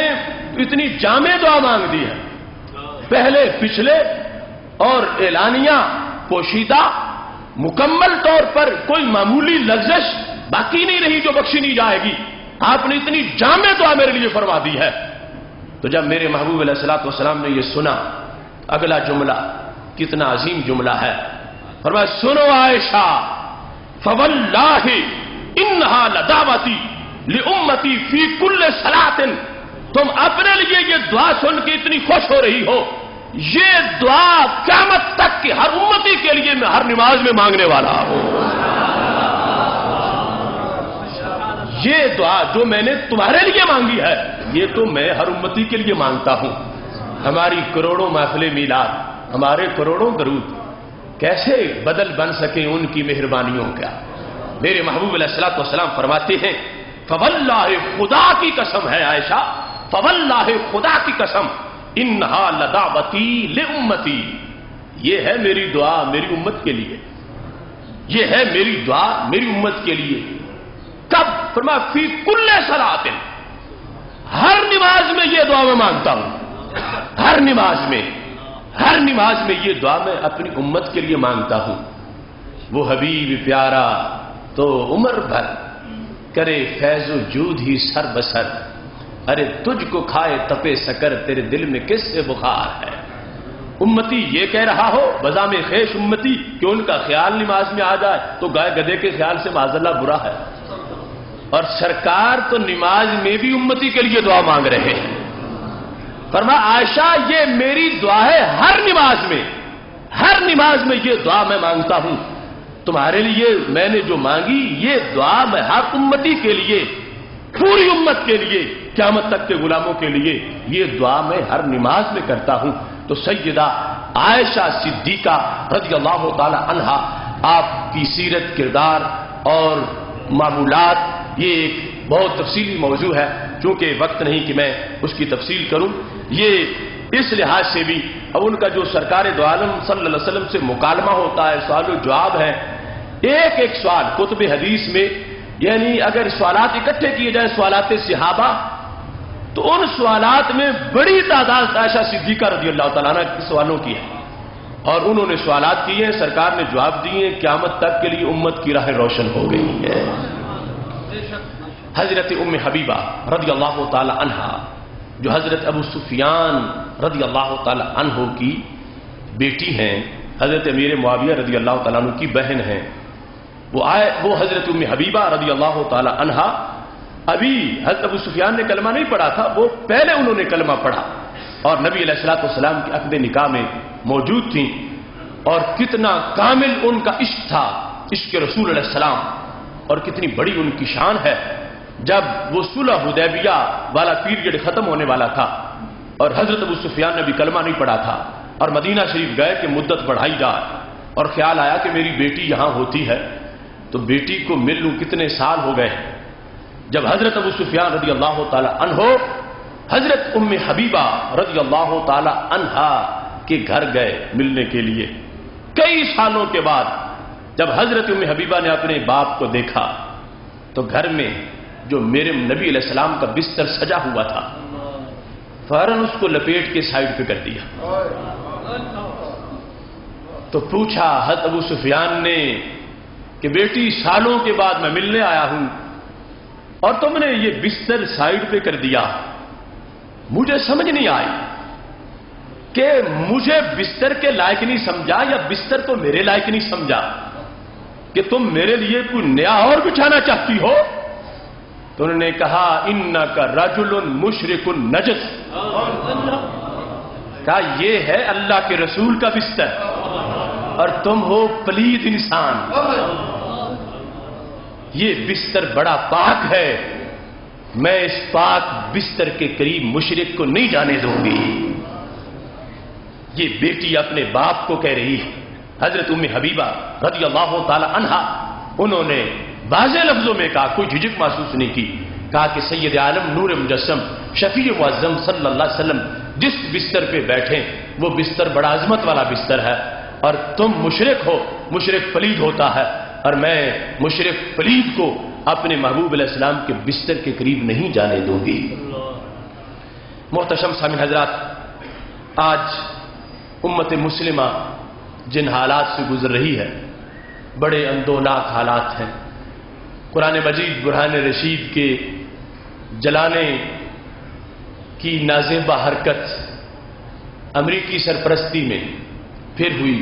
اتنی جامع دعا مانگ دی ہے، پہلے پچھلے اور اعلانیہ پوشیدہ، مکمل طور پر کوئی معمولی لغزش باقی نہیں رہی جو بخشی نہیں جائے گی، آپ نے اتنی جامع دعا میرے لیے فرما دی ہے۔ تو جب میرے محبوب علیہ الصلوۃ والسلام نے یہ سنا، اگلا جملہ کتنا عظیم جملہ ہے، فرمایا سنو عائشہ، فواللہ انہا لدعوتی لامتی فی کل صلاۃ، تم اپنے لیے یہ دعا سن کے اتنی خوش ہو رہی ہو، یہ دعا قیامت تک کی ہر امتی کے لیے میں ہر نماز میں مانگنے والا ہوں۔ یہ دعا جو میں نے تمہارے لیے مانگی ہے، یہ تو میں ہر امتی کے لیے مانگتا ہوں۔ ہماری کروڑوں محفل میلاد، ہمارے کروڑوں درود کیسے بدل بن سکیں ان کی مہربانیوں کا۔ میرے محبوب علیہ الصلوۃ والسلام فرماتے ہیں، فواللہ خدا کی قسم ہے عائشہ، فواللہ خدا کی قسم، انہا لدعوتی لامتی، یہ ہے میری دعا میری امت کے لیے، یہ ہے میری دعا میری امت کے لیے۔ کب؟ فرمایا فی کل صلاۃ، ہر نماز میں یہ دعا میں مانگتا ہوں، ہر نماز میں یہ دعا میں اپنی امت کے لیے مانگتا ہوں۔ وہ حبیب پیارا تو عمر بھر کرے فیض و جود ہی سر بسر، ارے تجھ کو کھائے تپے سکر، تیرے دل میں کس سے بخار ہے۔ امتی یہ کہہ رہا ہو بزام خیش امتی کہ ان کا خیال نماز میں آ جائے تو گائے گدے کے خیال سے معاذ اللہ برا ہے، اور سرکار تو نماز میں بھی امتی کے لیے دعا مانگ رہے ہیں۔ فرمایا عائشہ یہ میری دعا ہے، ہر نماز میں یہ دعا میں مانگتا ہوں تمہارے لیے، میں نے جو مانگی یہ دعا میں ہر امتی کے لیے، پوری امت کے لیے، قیامت تک کے غلاموں کے لیے یہ دعا میں ہر نماز میں کرتا ہوں۔ تو سیدہ عائشہ صدیقہ رضی اللہ تعالی عنہا، آپ کی سیرت، کردار اور معمولات یہ ایک بہت تفصیلی موضوع ہے، چونکہ وقت نہیں کہ میں اس کی تفصیل کروں۔ یہ اس لحاظ سے بھی اب ان کا جو سرکار دو عالم صلی اللہ علیہ وسلم سے مکالمہ ہوتا ہے، سوال و جواب ہے، ایک سوال کتب حدیث میں، یعنی اگر سوالات اکٹھے کیے جائیں سوالات صحابہ تو ان سوالات میں بڑی تعداد عائشہ صدیقہ رضی اللہ تعالیٰ عنہ کے سوالوں کی ہے، اور انہوں نے سوالات کیے ہیں، سرکار نے جواب دیے ہیں، قیامت تک کے لیے امت کی راہ روشن ہو گئی ہے۔ حضرت ام حبیبہ رضی اللہ تعالی عنہا جو حضرت ابو سفیان رضی اللہ تعالی عنہ کی بیٹی ہیں، حضرت امیر معاویہ رضی اللہ تعالیٰ عنہ کی بہن ہیں، وہ حضرت ام حبیبہ رضی اللہ تعالی عنہا، ابھی حضرت ابو سفیان نے کلمہ نہیں پڑھا تھا، وہ پہلے انہوں نے کلمہ پڑھا اور نبی علیہ الصلوۃ والسلام کے عقد نکاح میں موجود تھیں، اور کتنا کامل ان کا عشق تھا، عشق رسول علیہ السلام، اور کتنی بڑی ان کی شان ہے۔ جب وہ صلح حدیبیہ والا پیریڈ ختم ہونے والا تھا اور حضرت ابو سفیان نے بھی کلمہ نہیں پڑھا تھا اور مدینہ شریف گئے کہ مدت بڑھائی جائے، اور خیال آیا کہ میری بیٹی یہاں ہوتی ہے تو بیٹی کو مل لوں، کتنے سال ہو گئے۔ جب حضرت ابو سفیان رضی اللہ تعالی عنہ حضرت ام حبیبہ رضی اللہ تعالی عنہا کے گھر گئے ملنے کے لیے، کئی سالوں کے بعد جب حضرت ام حبیبہ نے اپنے باپ کو دیکھا تو گھر میں جو میرے نبی علیہ السلام کا بستر سجا ہوا تھا فوراً اس کو لپیٹ کے سائڈ پہ کر دیا، تو پوچھا حضرت ابو سفیان نے کہ بیٹی سالوں کے بعد میں ملنے آیا ہوں اور تم نے یہ بستر سائڈ پہ کر دیا، مجھے سمجھ نہیں آئی کہ مجھے بستر کے لائق نہیں سمجھا یا بستر کو میرے لائق نہیں سمجھا کہ تم میرے لیے کوئی نیا اور بچھانا چاہتی ہو۔ تو انہوں نے کہا انک رجل مشرک نجس، کہا یہ ہے اللہ کے رسول کا بستر اور تم ہو پلید انسان، یہ بستر بڑا پاک ہے، میں اس پاک بستر کے قریب مشرک کو نہیں جانے دوں گی۔ یہ بیٹی اپنے باپ کو کہہ رہی ہے۔ حضرت ام حبیبہ رضی اللہ تعالی عنہا انہوں نے واضح لفظوں میں کہا، کوئی جھجک محسوس نہیں کی، کہا کہ سید عالم نور مجسم شفیع معظم صلی اللہ علیہ وسلم جس بستر پہ بیٹھے وہ بستر بڑا عظمت والا بستر ہے، اور تم مشرک ہو، مشرک پلید ہوتا ہے، اور میں مشرک پلید کو اپنے محبوب علیہ السلام کے بستر کے قریب نہیں جانے دوں گی۔ محتشم سامعین حضرات، آج امت مسلمہ جن حالات سے گزر رہی ہے بڑے اندوناک حالات ہیں۔ قرآن مجید برہان رشید کے جلانے کی نازیبہ حرکت امریکی سرپرستی میں پھر ہوئی،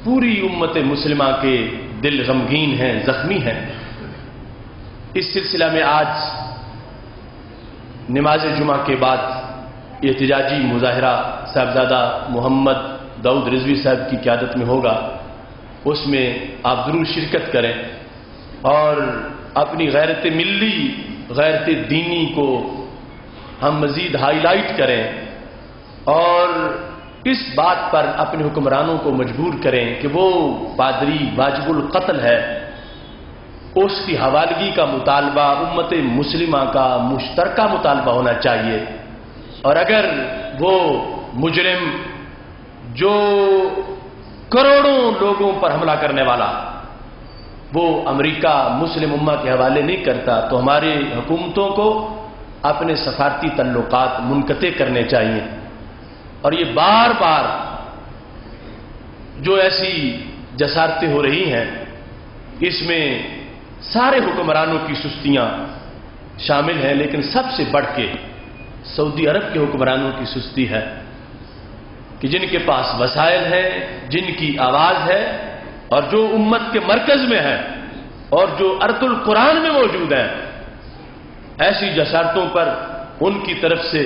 پوری امت مسلمہ کے دل غمگین ہیں، زخمی ہیں۔ اس سلسلہ میں آج نماز جمعہ کے بعد احتجاجی مظاہرہ صاحبزادہ محمد داؤد رضوی صاحب کی قیادت میں ہوگا، اس میں آپ ضرور شرکت کریں اور اپنی غیرت ملی، غیرت دینی کو ہم مزید ہائی لائٹ کریں اور اس بات پر اپنے حکمرانوں کو مجبور کریں کہ وہ پادری واجب القتل ہے، اس کی حوالگی کا مطالبہ امت مسلمہ کا مشترکہ مطالبہ ہونا چاہیے، اور اگر وہ مجرم جو کروڑوں لوگوں پر حملہ کرنے والا وہ امریکہ مسلم امہ کے حوالے نہیں کرتا تو ہماری حکومتوں کو اپنے سفارتی تعلقات منقطع کرنے چاہیے. اور یہ بار بار جو ایسی جسارتیں ہو رہی ہیں اس میں سارے حکمرانوں کی سستیاں شامل ہیں، لیکن سب سے بڑھ کے سعودی عرب کے حکمرانوں کی سستی ہے کہ جن کے پاس وسائل ہیں، جن کی آواز ہے اور جو امت کے مرکز میں ہے اور جو ارض القرآن میں موجود ہیں، ایسی جسارتوں پر ان کی طرف سے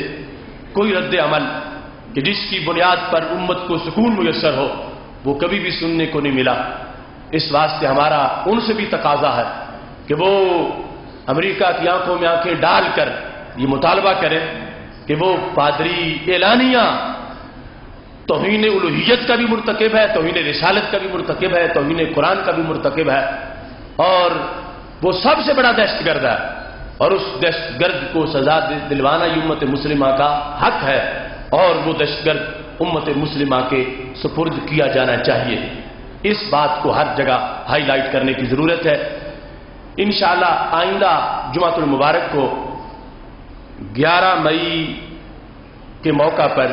کوئی رد عمل کہ جس کی بنیاد پر امت کو سکون میسر ہو وہ کبھی بھی سننے کو نہیں ملا. اس واسطے ہمارا ان سے بھی تقاضا ہے کہ وہ امریکہ کی آنکھوں میں آنکھیں ڈال کر یہ مطالبہ کریں کہ وہ پادری اعلانیہ توہین الوہیت کا بھی مرتکب ہے، توہین رسالت کا بھی مرتکب ہے، توہین قرآن کا بھی مرتکب ہے، اور وہ سب سے بڑا دہشت گرد ہے، اور اس دہشت گرد کو سزا دلوانا یہ امت مسلمہ کا حق ہے، اور وہ دہشت گرد امت مسلمہ کے سپرد کیا جانا چاہیے. اس بات کو ہر جگہ ہائی لائٹ کرنے کی ضرورت ہے. انشاءاللہ آئندہ جمعۃ المبارک کو 11 مئی کے موقع پر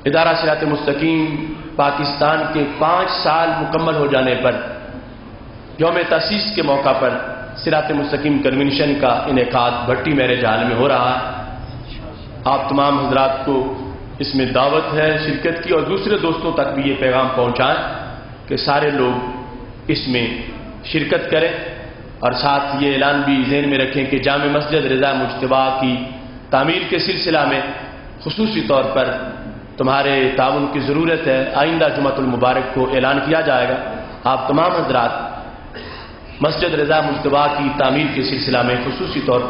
ادارہ صراط مستقیم پاکستان کے 5 سال مکمل ہو جانے پر یوم تاسیس کے موقع پر صراط مستقیم کنونشن کا انعقاد بھٹی میرج ہال میں ہو رہا ہے. آپ تمام حضرات کو اس میں دعوت ہے شرکت کی، اور دوسرے دوستوں تک بھی یہ پیغام پہنچائیں کہ سارے لوگ اس میں شرکت کریں، اور ساتھ یہ اعلان بھی ذہن میں رکھیں کہ جامع مسجد رضا مجتبیٰ کی تعمیر کے سلسلہ میں خصوصی طور پر تمہارے تعاون کی ضرورت ہے. آئندہ جمعۃ المبارک کو اعلان کیا جائے گا. آپ تمام حضرات مسجد رضا مجتبیٰ کی تعمیر کے سلسلہ میں خصوصی طور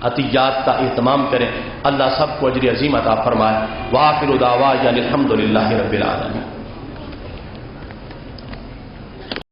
عطیات کا اہتمام کریں. اللہ سب کو اجر عظیم عطا فرمائے. وآخر دعوانا الحمد للہ رب العالمین.